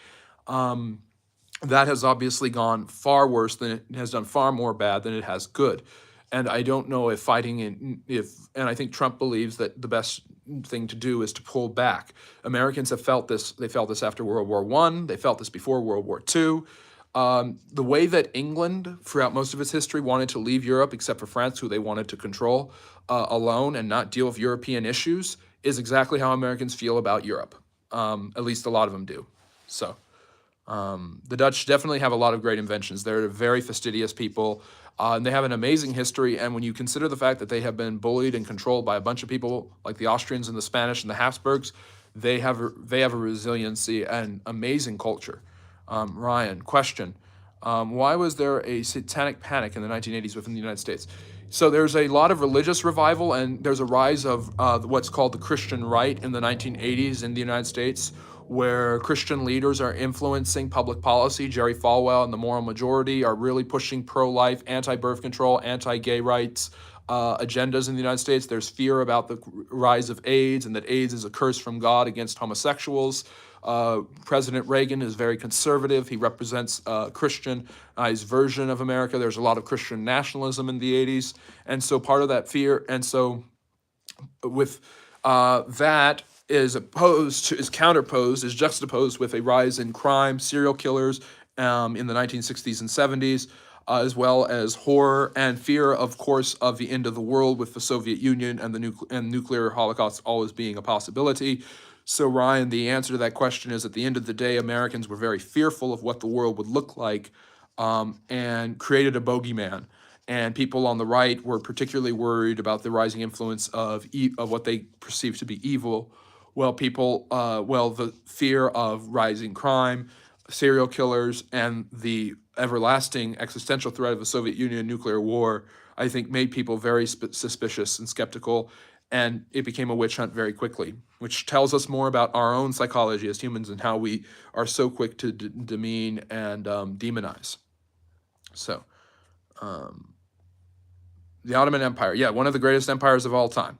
That has obviously gone far worse than it has done, far more bad than it has good. And I don't know if and I think Trump believes that the best thing to do is to pull back. Americans have felt this. They felt this after World War I. They felt this before World War II. The way that England, throughout most of its history, wanted to leave Europe, except for France, who they wanted to control alone and not deal with European issues, is exactly how Americans feel about Europe. At least a lot of them do. So the Dutch definitely have a lot of great inventions. They're very fastidious people. And they have an amazing history, and when you consider the fact that they have been bullied and controlled by a bunch of people like the Austrians and the Spanish and the Habsburgs, they have a resiliency and amazing culture. Ryan, question: why was there a satanic panic in the 1980s within the United States? So there's a lot of religious revival, and there's a rise of what's called the Christian right in the 1980s in the United States, where Christian leaders are influencing public policy. Jerry Falwell and the Moral Majority are really pushing pro-life, anti-birth control, anti-gay rights agendas in the United States. There's fear about the rise of AIDS and that AIDS is a curse from God against homosexuals. President Reagan is very conservative. He represents Christianized version of America. There's a lot of Christian nationalism in the 80s. And so part of that fear, and so with that, is juxtaposed with a rise in crime, serial killers in the 1960s and 70s, as well as horror and fear, of course, of the end of the world with the Soviet Union and the nuclear holocaust always being a possibility. So, Ryan, the answer to that question is, at the end of the day, Americans were very fearful of what the world would look like, and created a bogeyman. And people on the right were particularly worried about the rising influence of what they perceived to be evil. Well, the fear of rising crime, serial killers, and the everlasting existential threat of the Soviet Union nuclear war, I think, made people very suspicious and skeptical, and it became a witch hunt very quickly, which tells us more about our own psychology as humans and how we are so quick to demean and demonize. So, the Ottoman Empire, yeah, one of the greatest empires of all time.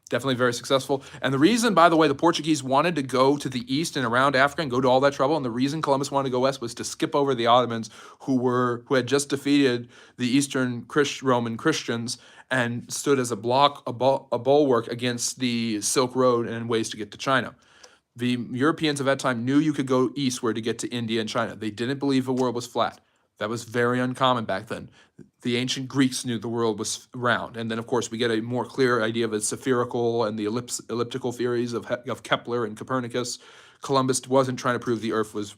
Definitely very successful. And the reason, by the way, the Portuguese wanted to go to the east and around Africa and go to all that trouble, and the reason Columbus wanted to go west was to skip over the Ottomans, who had just defeated the Eastern Roman Christians and stood as a bulwark against the Silk Road and ways to get to China. The Europeans of that time knew you could go eastward to get to India and China. They didn't believe the world was flat. That was very uncommon back then. The ancient Greeks knew the world was round. And then, of course, we get a more clear idea of its spherical and the elliptical theories of Kepler and Copernicus. Columbus wasn't trying to prove the Earth was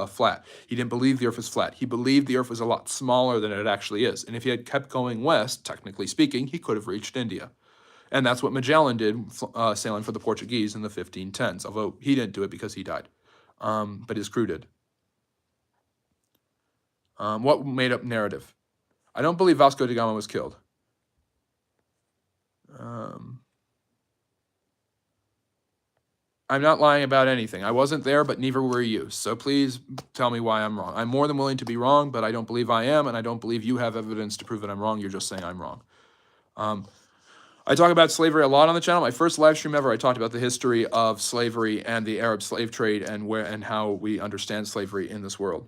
flat. He didn't believe the Earth was flat. He believed the Earth was a lot smaller than it actually is. And if he had kept going west, technically speaking, he could have reached India. And that's what Magellan did, sailing for the Portuguese in the 1510s, although he didn't do it because he died, but his crew did. What made up narrative? I don't believe Vasco da Gama was killed. I'm not lying about anything. I wasn't there, but neither were you. So please tell me why I'm wrong. I'm more than willing to be wrong, but I don't believe I am, and I don't believe you have evidence to prove that I'm wrong. You're just saying I'm wrong. I talk about slavery a lot on the channel. My first live stream ever, I talked about the history of slavery and the Arab slave trade and how we understand slavery in this world.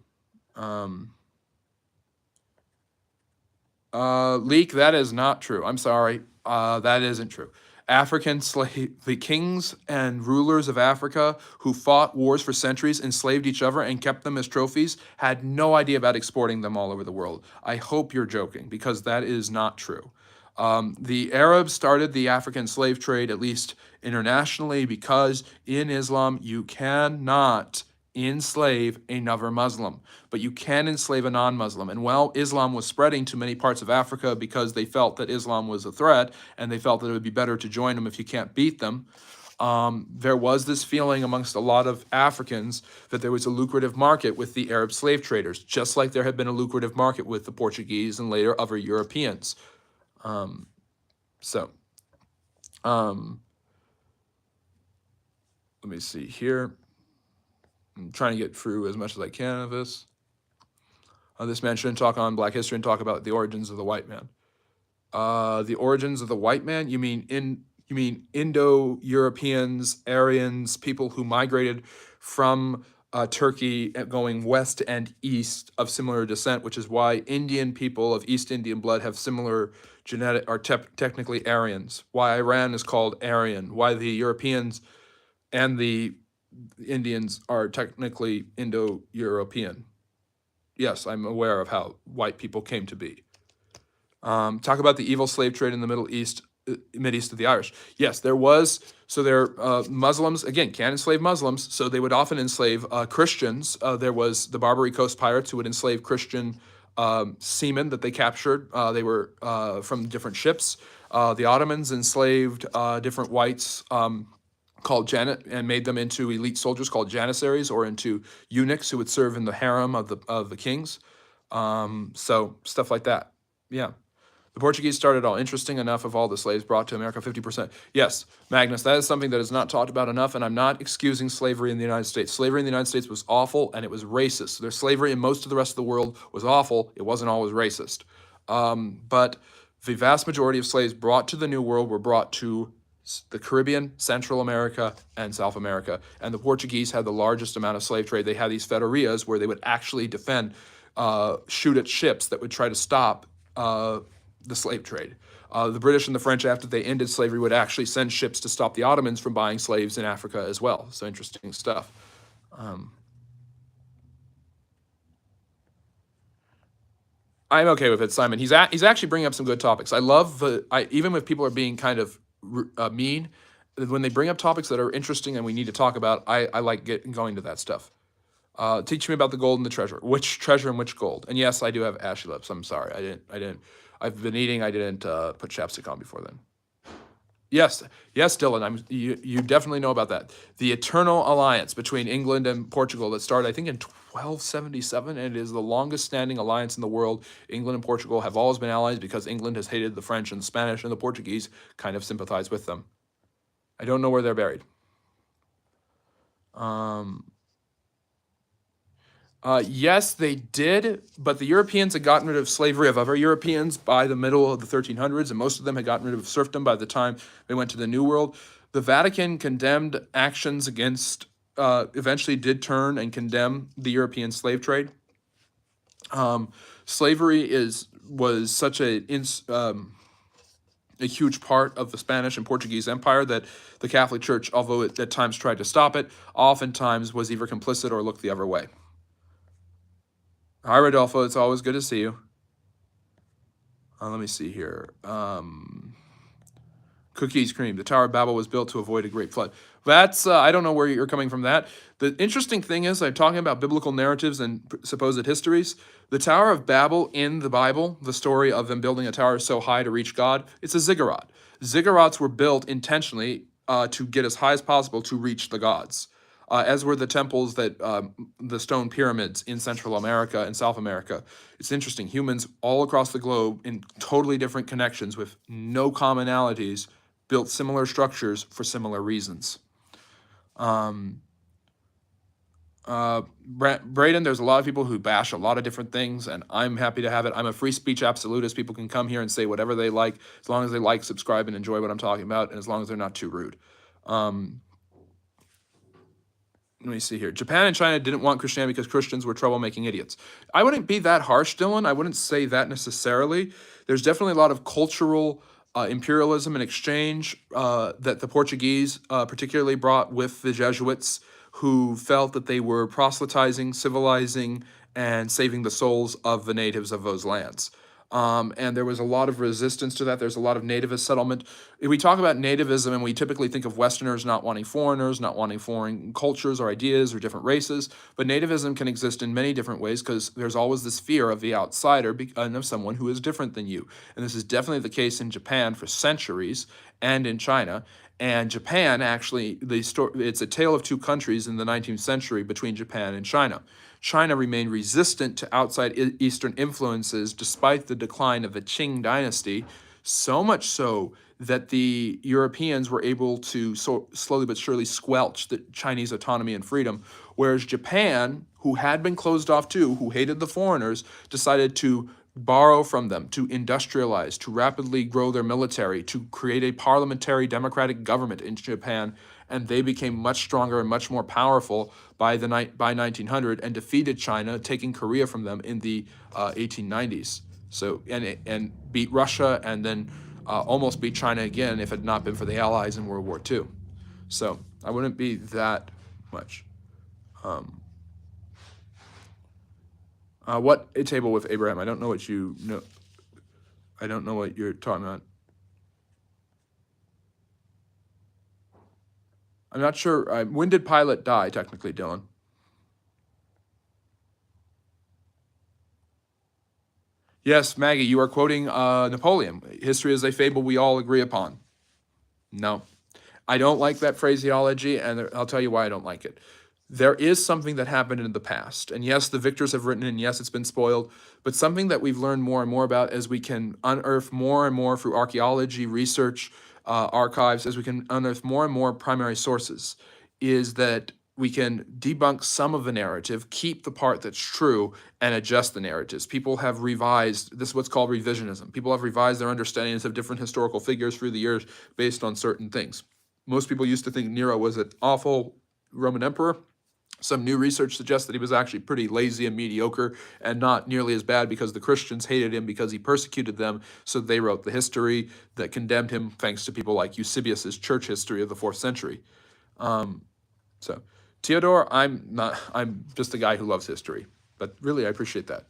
Leak, that is not true. I'm sorry. That isn't true. The kings and rulers of Africa who fought wars for centuries, enslaved each other, and kept them as trophies, had no idea about exporting them all over the world. I hope you're joking, because that is not true. The Arabs started the African slave trade, at least internationally, because in Islam you cannot enslave another Muslim, but you can enslave a non-Muslim. And while Islam was spreading to many parts of Africa because they felt that Islam was a threat and they felt that it would be better to join them if you can't beat them, there was this feeling amongst a lot of Africans that there was a lucrative market with the Arab slave traders, just like there had been a lucrative market with the Portuguese and later other Europeans. So, let me see here. I'm trying to get through as much as I can of this. This man shouldn't talk on Black history and talk about the origins of the white man. The origins of the white man? You mean Indo-Europeans, Aryans, people who migrated from Turkey going west and east of similar descent, which is why Indian people of East Indian blood have similar genetic, are technically Aryans. Why Iran is called Aryan. Why the Europeans and the Indians are technically Indo-European. Yes, I'm aware of how white people came to be. Talk about the evil slave trade in the Mideast of the Irish. Yes, there was. So there, Muslims, again, can't enslave Muslims, so they would often enslave Christians. There was the Barbary Coast pirates who would enslave Christian seamen that they captured. They were from different ships. The Ottomans enslaved different whites called and made them into elite soldiers called janissaries, or into eunuchs who would serve in the harem of the kings. So stuff like that. Yeah. The Portuguese started all. Interesting enough, of all the slaves brought to America, 50%. Yes, Magnus, that is something that is not talked about enough, and I'm not excusing slavery in the United States. Slavery in the United States was awful, and it was racist. Their slavery in most of the rest of the world was awful. It wasn't always racist. But the vast majority of slaves brought to the New World were brought to the Caribbean, Central America, and South America. And the Portuguese had the largest amount of slave trade. They had these federias where they would actually defend, shoot at ships that would try to stop the slave trade. The British and the French, after they ended slavery, would actually send ships to stop the Ottomans from buying slaves in Africa as well. So interesting stuff. I'm okay with it, Simon. He's actually bringing up some good topics. I love even if people are being kind of mean, when they bring up topics that are interesting and we need to talk about, I like going to that stuff. Teach me about the gold and the treasure. Which treasure and which gold? And yes, I do have ashy lips. I'm sorry. I didn't. I've been eating. I didn't put chapstick on before then. Yes, Dylan. You definitely know about that. The eternal alliance between England and Portugal that started, I think, in 1277, and it is the longest standing alliance in the world. England and Portugal have always been allies because England has hated the French and the Spanish, and the Portuguese kind of sympathize with them. I don't know where they're buried. Yes, they did, but the Europeans had gotten rid of slavery of other Europeans by the middle of the 1300s, and most of them had gotten rid of serfdom by the time they went to the New World. The Vatican condemned actions against, eventually did turn and condemn the European slave trade. Slavery was such a huge part of the Spanish and Portuguese Empire that the Catholic Church, although it at times tried to stop it, oftentimes was either complicit or looked the other way. Hi, Rodolfo. It's always good to see you. Let me see here. Cookies cream. The Tower of Babel was built to avoid a great flood. That's, I don't know where you're coming from that. The interesting thing is, I'm talking about biblical narratives and supposed histories. The Tower of Babel in the Bible, the story of them building a tower so high to reach God, it's a ziggurat. Ziggurats were built intentionally to get as high as possible to reach the gods. As were the temples the stone pyramids in Central America and South America. It's interesting. Humans all across the globe in totally different connections with no commonalities built similar structures for similar reasons. Braden, there's a lot of people who bash a lot of different things, and I'm happy to have it. I'm a free speech absolutist. People can come here and say whatever they like, as long as they like, subscribe, and enjoy what I'm talking about, and as long as they're not too rude. Let me see here. Japan and China didn't want Christianity because Christians were troublemaking idiots. I wouldn't be that harsh, Dylan. I wouldn't say that necessarily. There's definitely a lot of cultural imperialism and exchange that the Portuguese particularly brought with the Jesuits, who felt that they were proselytizing, civilizing, and saving the souls of the natives of those lands. And there was a lot of resistance to that. There's a lot of nativist settlement. If we talk about nativism, and we typically think of Westerners not wanting foreigners, not wanting foreign cultures or ideas or different races, but nativism can exist in many different ways because there's always this fear of the outsider and of someone who is different than you. And this is definitely the case in Japan for centuries and in China. And Japan actually, it's a tale of two countries in the 19th century between Japan and China. China remained resistant to outside Eastern influences despite the decline of the Qing dynasty, so much so that the Europeans were able to slowly but surely squelch the Chinese autonomy and freedom, whereas Japan, who had been closed off too, who hated the foreigners, decided to borrow from them, to industrialize, to rapidly grow their military, to create a parliamentary democratic government in Japan, and they became much stronger and much more powerful by 1900 and defeated China, taking Korea from them in the 1890s. So and beat Russia and then almost beat China again if it had not been for the Allies in World War II. So I wouldn't be that much. What a table with Abraham? I don't know what you know. I don't know what you're talking about. I'm not sure. When did Pilate die, technically, Dylan? Yes, Maggie, you are quoting Napoleon. History is a fable we all agree upon. No, I don't like that phraseology, and I'll tell you why I don't like it. There is something that happened in the past, and yes, the victors have written, and yes, it's been spoiled, but something that we've learned more and more about as we can unearth more and more through archaeology, research, archives, as we can unearth more and more primary sources, is that we can debunk some of the narrative, keep the part that's true, and adjust the narratives. People have revised, this is what's called revisionism. People have revised their understandings of different historical figures through the years based on certain things. Most people used to think Nero was an awful Roman emperor. Some new research suggests that he was actually pretty lazy and mediocre and not nearly as bad because the Christians hated him because he persecuted them, so they wrote the history that condemned him, thanks to people like Eusebius's church history of the 4th century. So, Theodore, I'm just a guy who loves history, but really I appreciate that.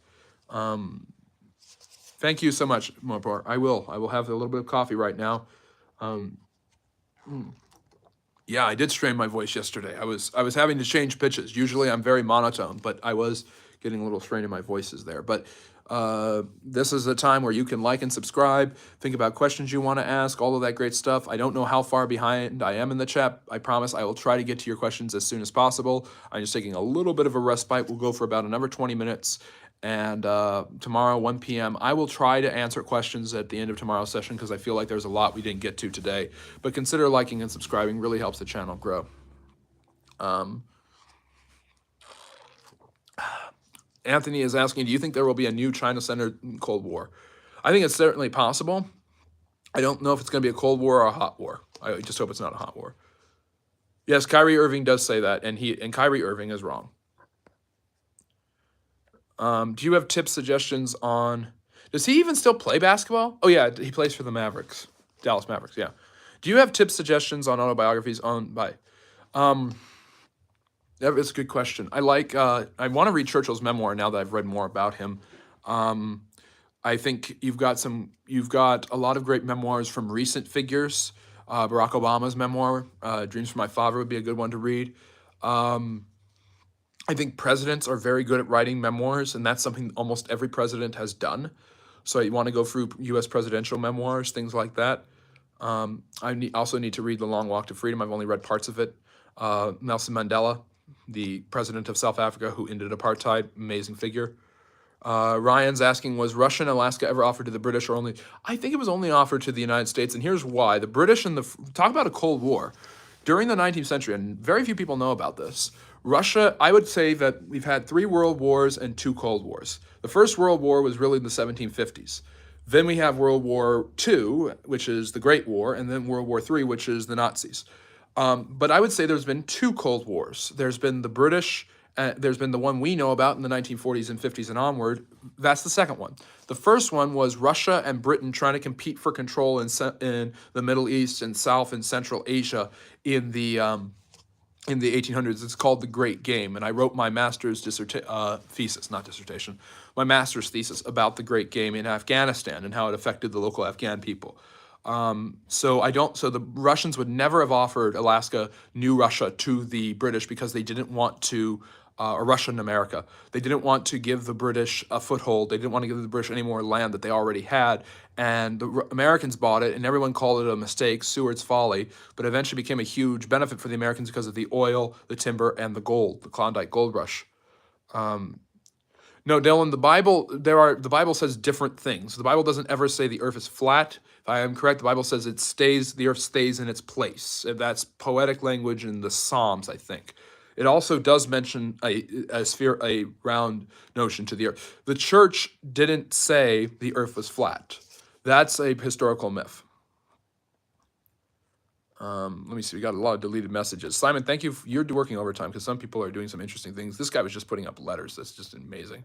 Thank you so much, Mopar. I will have a little bit of coffee right now. Yeah, I did strain my voice yesterday. I was having to change pitches. Usually I'm very monotone, but I was getting a little strain in my voices there. But this is a time where you can like and subscribe, think about questions you want to ask, all of that great stuff. I don't know how far behind I am in the chat. I promise I will try to get to your questions as soon as possible. I'm just taking a little bit of a respite. We'll go for about another 20 minutes. And tomorrow, 1 p.m., I will try to answer questions at the end of tomorrow's session because I feel like there's a lot we didn't get to today. But consider liking and subscribing. Really helps the channel grow. Anthony is asking, do you think there will be a new China-centered Cold War? I think it's certainly possible. I don't know if it's going to be a Cold War or a hot war. I just hope it's not a hot war. Yes, Kyrie Irving does say that, and Kyrie Irving is wrong. Do you have tips, suggestions on... Does he even still play basketball? Oh, yeah, he plays for the Mavericks. Dallas Mavericks, yeah. Do you have tips, suggestions on autobiographies by... That is a good question. I want to read Churchill's memoir now that I've read more about him. I think you've got a lot of great memoirs from recent figures. Barack Obama's memoir, Dreams from My Father, would be a good one to read. I think presidents are very good at writing memoirs, and that's something almost every president has done. So you want to go through U.S. presidential memoirs, things like that. I also need to read The Long Walk to Freedom. I've only read parts of it. Nelson Mandela, the president of South Africa who ended apartheid, amazing figure. Ryan's asking, was Russia and Alaska ever offered to the British or only... I think it was only offered to the United States, and here's why. The British talk about a Cold War. During the 19th century, and very few people know about this, Russia, I would say that we've had 3 world wars and 2 Cold Wars. The First World War was really in the 1750s. Then we have World War II, which is the Great War, and then World War III, which is the Nazis. But I would say there's been 2 Cold Wars. There's been the British, there's been the one we know about in the 1940s and 50s and onward. That's the second one. The first one was Russia and Britain trying to compete for control in the Middle East and South and Central Asia in the in the 1800s. It's called The Great Game, and I wrote my master's thesis, not dissertation, my master's thesis about the Great Game in Afghanistan and how it affected the local Afghan people. So the Russians would never have offered Alaska, New Russia, to the British because they didn't want to, or Russia and America, they didn't want to give the British a foothold. They didn't want to give the British any more land that they already had. And the Americans bought it, and everyone called it a mistake, Seward's folly, but eventually became a huge benefit for the Americans because of the oil, the timber, and the gold, the Klondike Gold Rush. No, Dylan, the Bible says different things. The Bible doesn't ever say the earth is flat. If I am correct, the Bible says the earth stays in its place. And that's poetic language in the Psalms, I think. It also does mention a round notion to the earth. The church didn't say the earth was flat. That's a historical myth. Let me see. We got a lot of deleted messages. Simon, thank you. You're working overtime because some people are doing some interesting things. This guy was just putting up letters. That's just amazing.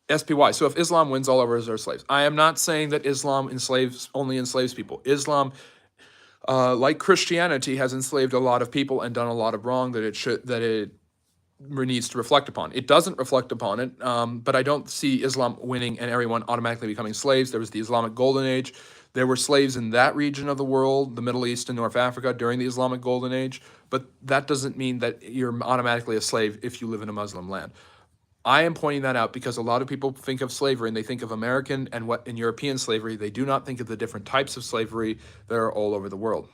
SPY. So if Islam wins, all others are slaves. I am not saying that Islam only enslaves people. Islam, like Christianity, has enslaved a lot of people and done a lot of wrong that it needs to reflect upon. It doesn't reflect upon it, but I don't see Islam winning and everyone automatically becoming slaves. There was the Islamic Golden Age. There were slaves in that region of the world, the Middle East and North Africa, during the Islamic Golden Age, but that doesn't mean that you're automatically a slave if you live in a Muslim land. I am pointing that out because a lot of people think of slavery and they think of American and European slavery. They do not think of the different types of slavery that are all over the world.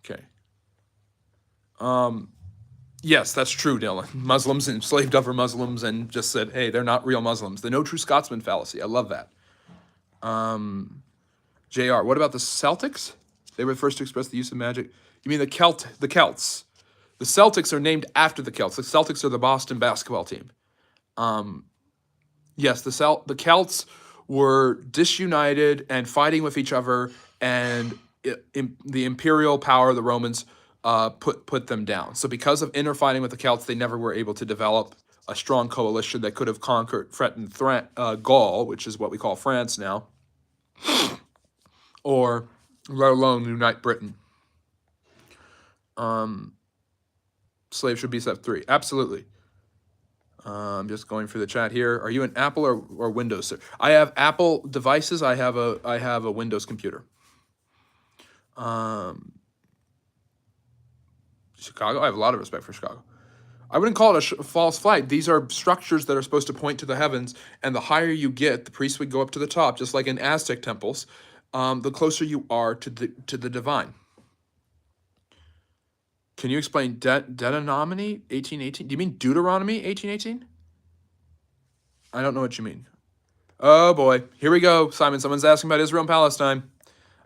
Okay. Yes, that's true, Dylan. Muslims enslaved other Muslims and just said, hey, they're not real Muslims. The no true Scotsman fallacy. I love that. JR, what about the Celtics? They were the first to express the use of magic. You mean the Celts? The Celtics are named after the Celts. The Celtics are the Boston basketball team. Yes, the Celts were disunited and fighting with each other, and the imperial power of the Romans put them down. So because of inner fighting with the Celts, they never were able to develop a strong coalition that could have conquered, threatened Gaul, which is what we call France now, or let alone unite Britain. Slaves should be set free. Absolutely. I'm just going through the chat here. Are you an Apple or Windows, sir? I have Apple devices. I have a Windows computer. Chicago. I have a lot of respect for Chicago. I wouldn't call it a false flag. These are structures that are supposed to point to the heavens, and the higher you get, the priests would go up to the top, just like in Aztec temples. The closer you are to the divine. Can you explain Deuteronomy 18:18? Do you mean Deuteronomy 18:18? I don't know what you mean. Oh boy, here we go, Simon. Someone's asking about Israel and Palestine.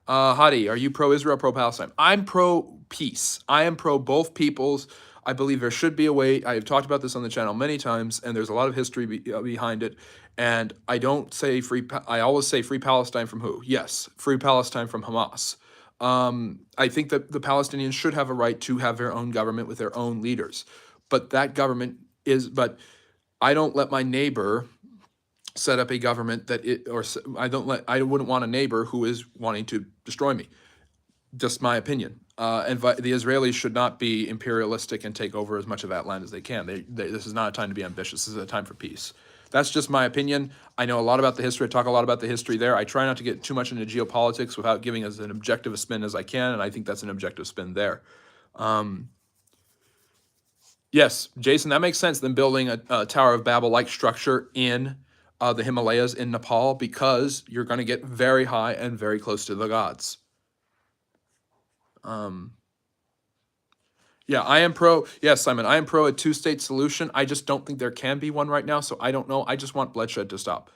Hadi, are you pro-Israel, pro-Palestine? I'm pro-peace. I am pro both peoples. I believe there should be a way. I have talked about this on the channel many times, and there's a lot of history behind it. And I don't say I always say free Palestine from who? Yes, free Palestine from Hamas. I think that the Palestinians should have a right to have their own government with their own leaders. But that government but I don't let my neighbor set up a government I wouldn't want a neighbor who is wanting to destroy me. Just my opinion. And the Israelis should not be imperialistic and take over as much of that land as they can. This is not a time to be ambitious. This is a time for peace. That's just my opinion. I know a lot about the history. I talk a lot about the history there. I try not to get too much into geopolitics without giving as an objective a spin as I can, and I think that's an objective spin there. Yes, Jason, that makes sense, them building a Tower of Babel-like structure in the Himalayas in Nepal, because you're going to get very high and very close to the gods. Yeah, I am pro. Yes, Simon, I am pro a two-state solution. I just don't think there can be one right now, so I don't know. I just want bloodshed to stop.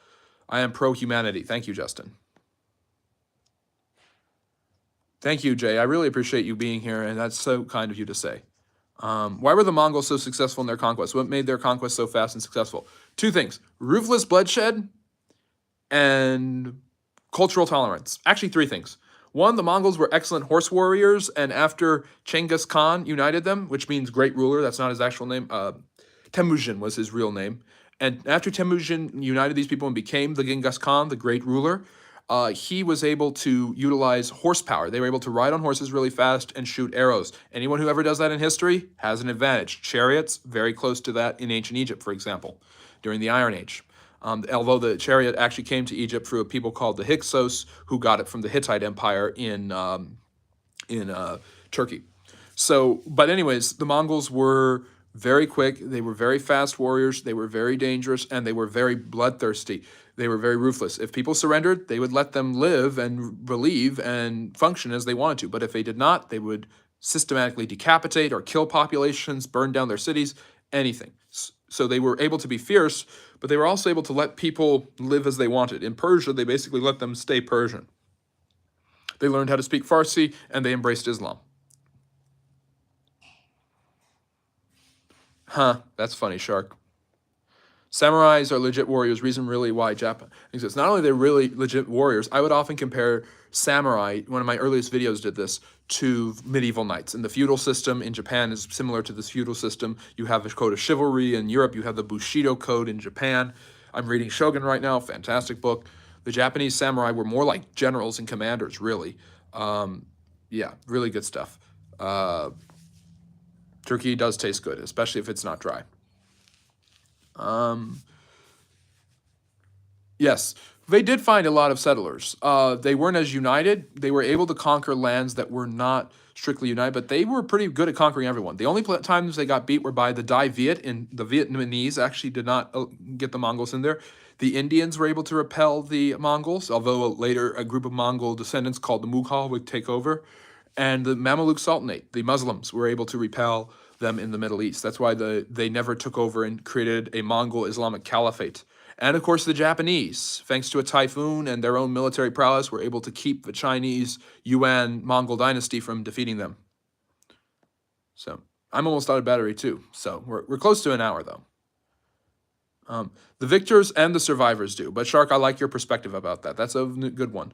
I am pro-humanity. Thank you, Justin. Thank you, Jay. I really appreciate you being here, and that's so kind of you to say. Why were the Mongols so successful in their conquest? What made their conquest so fast and successful? Two things: ruthless bloodshed and cultural tolerance. Actually, three things. One, the Mongols were excellent horse warriors, and after Genghis Khan united them, which means great ruler, that's not his actual name, Temujin was his real name, and after Temujin united these people and became the Genghis Khan, the great ruler, he was able to utilize horsepower. They were able to ride on horses really fast and shoot arrows. Anyone who ever does that in history has an advantage. Chariots, very close to that in ancient Egypt, for example, during the Iron Age. Although the chariot actually came to Egypt through a people called the Hyksos, who got it from the Hittite Empire in Turkey. So, but anyways, the Mongols were very quick. They were very fast warriors. They were very dangerous, and they were very bloodthirsty. They were very ruthless. If people surrendered, they would let them live and relieve and function as they wanted to. But if they did not, they would systematically decapitate or kill populations, burn down their cities, anything. So they were able to be fierce, but they were also able to let people live as they wanted. In Persia, they basically let them stay Persian. They learned how to speak Farsi, and they embraced Islam. Huh, that's funny, Shark. Samurais are legit warriors. Reason really why Japan exists. Not only they're really legit warriors, I would often compare samurai, one of my earliest videos did this, to medieval knights. And the feudal system in Japan is similar to this feudal system. You have a code of chivalry in Europe. You have the Bushido code in Japan. I'm reading Shogun right now, fantastic book. The Japanese samurai were more like generals and commanders, really. Yeah, really good stuff. Turkey does taste good, especially if it's not dry. Yes, they did find a lot of settlers. They weren't as united. They were able to conquer lands that were not strictly united, but they were pretty good at conquering everyone. The only times they got beat were by the Dai Viet, and the Vietnamese actually did not get the Mongols in there. The Indians were able to repel the Mongols, although later a group of Mongol descendants called the Mughal would take over. And the Mamluk Sultanate, the Muslims, were able to repel them in the Middle East. That's why they never took over and created a Mongol Islamic caliphate. And of course, the Japanese, thanks to a typhoon and their own military prowess, were able to keep the Chinese Yuan Mongol dynasty from defeating them. So I'm almost out of battery too. So we're close to an hour though. The victors and the survivors do. But Shark, I like your perspective about that. That's a good one.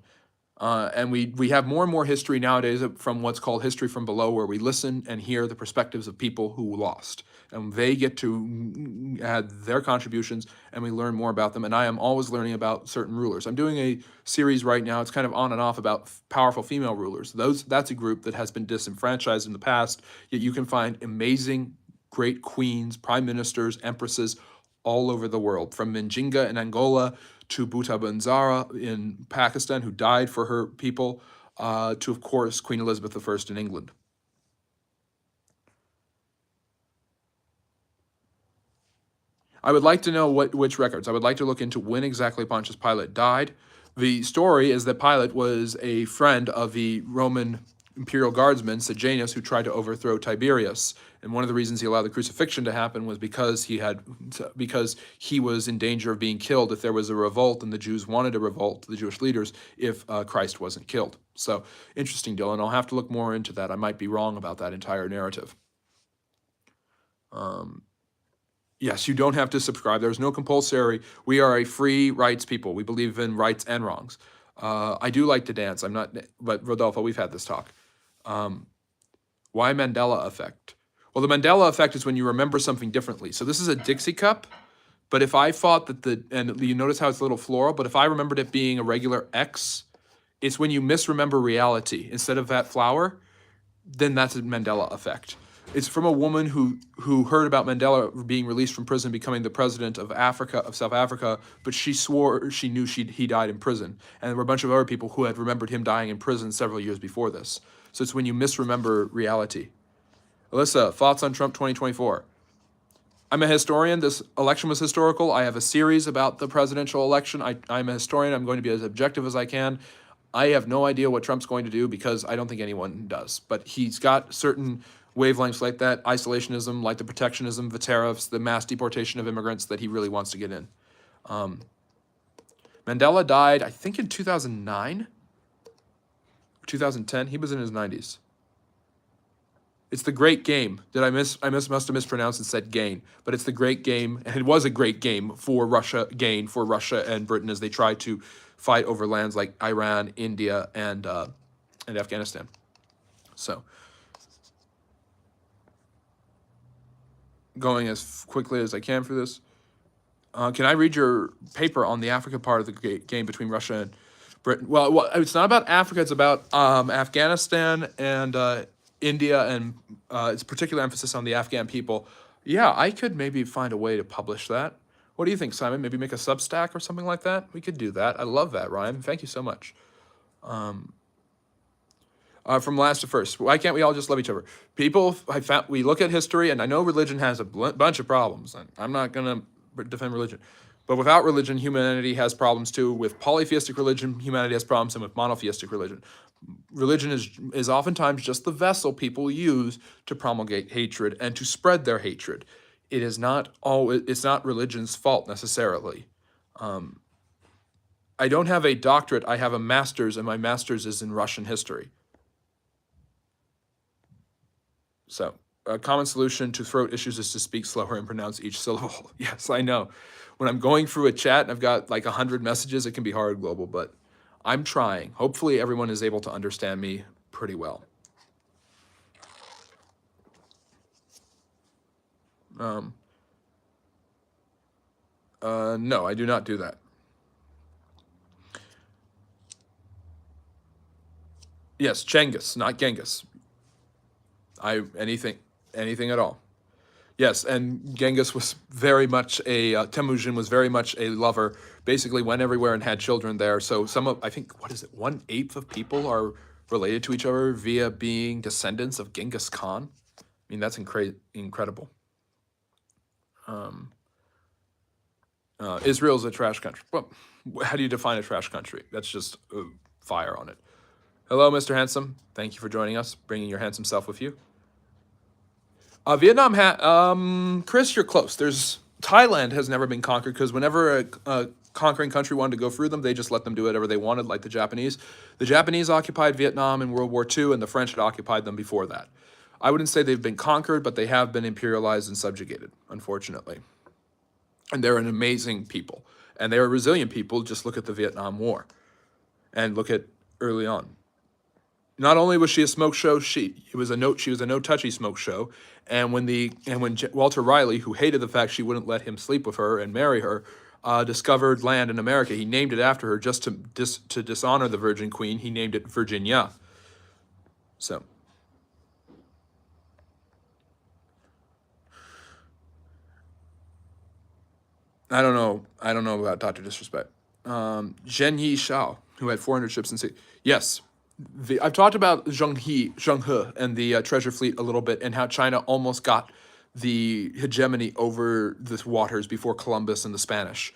And we have more and more history nowadays from what's called history from below, where we listen and hear the perspectives of people who lost. And they get to add their contributions, and we learn more about them. And I am always learning about certain rulers. I'm doing a series right now, it's kind of on and off, about powerful female rulers. That's a group that has been disenfranchised in the past, yet you can find amazing, great queens, prime ministers, empresses all over the world, from Minjinga in Angola to Bhutta Banzara in Pakistan, who died for her people, to, of course, Queen Elizabeth I in England. I would like to know which records. I would like to look into when exactly Pontius Pilate died. The story is that Pilate was a friend of the Roman imperial guardsman Sejanus, who tried to overthrow Tiberius. And one of the reasons he allowed the crucifixion to happen was because he was in danger of being killed if there was a revolt, and the Jews wanted a revolt, the Jewish leaders, if Christ wasn't killed. So interesting, Dylan. I'll have to look more into that. I might be wrong about that entire narrative. Yes, you don't have to subscribe. There's no compulsory. We are a free rights people. We believe in rights and wrongs. I do like to dance. I'm not, but Rodolfo, we've had this talk. Why Mandela effect? Well, the Mandela effect is when you remember something differently. So this is a Dixie cup, but if I thought that and you notice how it's a little floral, but if I remembered it being a regular X, it's when you misremember reality. Instead of that flower, then that's a Mandela effect. It's from a woman who heard about Mandela being released from prison, becoming the president of South Africa, but she swore she knew he died in prison. And there were a bunch of other people who had remembered him dying in prison several years before this. So it's when you misremember reality. Alyssa, thoughts on Trump 2024? I'm a historian. This election was historical. I have a series about the presidential election. I'm a historian. I'm going to be as objective as I can. I have no idea what Trump's going to do because I don't think anyone does. But he's got certain wavelengths like that, isolationism, like the protectionism, the tariffs, the mass deportation of immigrants that he really wants to get in. Mandela died, I think, in 2009 or 2010. He was in his 90s. It's the Great Game. I must have mispronounced and said gain, but it's the Great Game, and it was a great game for Russia and Britain as they tried to fight over lands like Iran, India, and Afghanistan. So, going as quickly as I can for this. Can I read your paper on the Africa part of the game between Russia and Britain. Well, it's not about Africa. It's about Afghanistan and India, and it's particular emphasis on the Afghan people. Yeah, I could maybe find a way to publish that. What do you think, Simon? Maybe make a Substack or something like that? We could do that. I love that, Ryan. Thank you so much. From last to first, why can't we all just love each other? People, we look at history, and I know religion has a bunch of problems, and I'm not going to defend religion. But without religion, humanity has problems too. With polytheistic religion, humanity has problems, and with monotheistic religion. Religion is oftentimes just the vessel people use to promulgate hatred and to spread their hatred. It is not always, it's not religion's fault necessarily. I don't have a doctorate, I have a master's, and my master's is in Russian history. So, a common solution to throat issues is to speak slower and pronounce each syllable. Yes, I know. When I'm going through a chat and I've got like 100 messages, it can be hard, Global, but I'm trying. Hopefully everyone is able to understand me pretty well. No, I do not do that. Yes, Genghis, not Genghis. Anything at all. Yes, and Genghis was very much Temujin was very much a lover. Basically, went everywhere and had children there. So I think, what is it? 1/8 of people are related to each other via being descendants of Genghis Khan. I mean, that's incredible. Israel's a trash country. Well, how do you define a trash country? That's just fire on it. Hello, Mr. Handsome. Thank you for joining us, bringing your handsome self with you. Vietnam Chris, you're close. Thailand has never been conquered because whenever a conquering country wanted to go through them, they just let them do whatever they wanted, like the Japanese. The Japanese occupied Vietnam in World War II, and the French had occupied them before that. I wouldn't say they've been conquered, but they have been imperialized and subjugated, unfortunately. And they're an amazing people. And they're a resilient people. Just look at the Vietnam War. And look at early on. Not only was she a smoke show, she was a no touchy smoke show. And when Walter Riley, who hated the fact she wouldn't let him sleep with her and marry her, discovered land in America, he named it after her just to dishonor the Virgin Queen. He named it Virginia. So. I don't know about Dr. Disrespect. Zhen Yi Shao, who had 400 ships in sea. Yes. I've talked about Zheng He, and the treasure fleet a little bit, and how China almost got the hegemony over the waters before Columbus and the Spanish.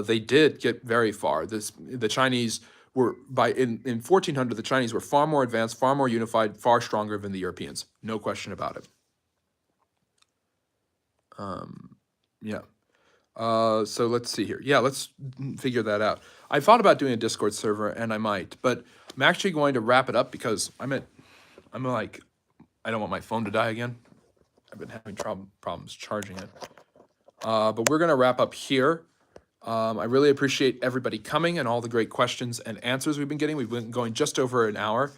They did get very far. The Chinese were in 1400. The Chinese were far more advanced, far more unified, far stronger than the Europeans. No question about it. Yeah. So let's see here. Yeah, let's figure that out. I thought about doing a Discord server, and I might, but I'm actually going to wrap it up because I don't want my phone to die again. I've been having problems charging it. But we're going to wrap up here. I really appreciate everybody coming and all the great questions and answers we've been getting. We've been going just over an hour.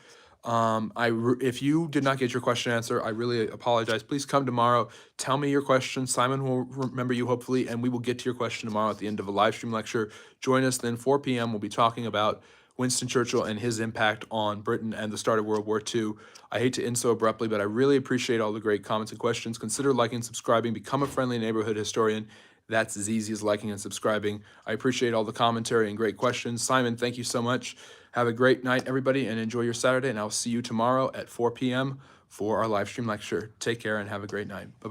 If you did not get your question answer, I really apologize. Please come tomorrow. Tell me your question. Simon will remember you, hopefully, and we will get to your question tomorrow at the end of a live stream lecture. Join us then, 4 p.m. We'll be talking about Winston Churchill and his impact on Britain and the start of World War II. I hate to end so abruptly, but I really appreciate all the great comments and questions. Consider liking and subscribing. Become a friendly neighborhood historian. That's as easy as liking and subscribing. I appreciate all the commentary and great questions. Simon, thank you so much. Have a great night, everybody, and enjoy your Saturday. And I'll see you tomorrow at 4 p.m. for our live stream lecture. Take care and have a great night. Bye-bye.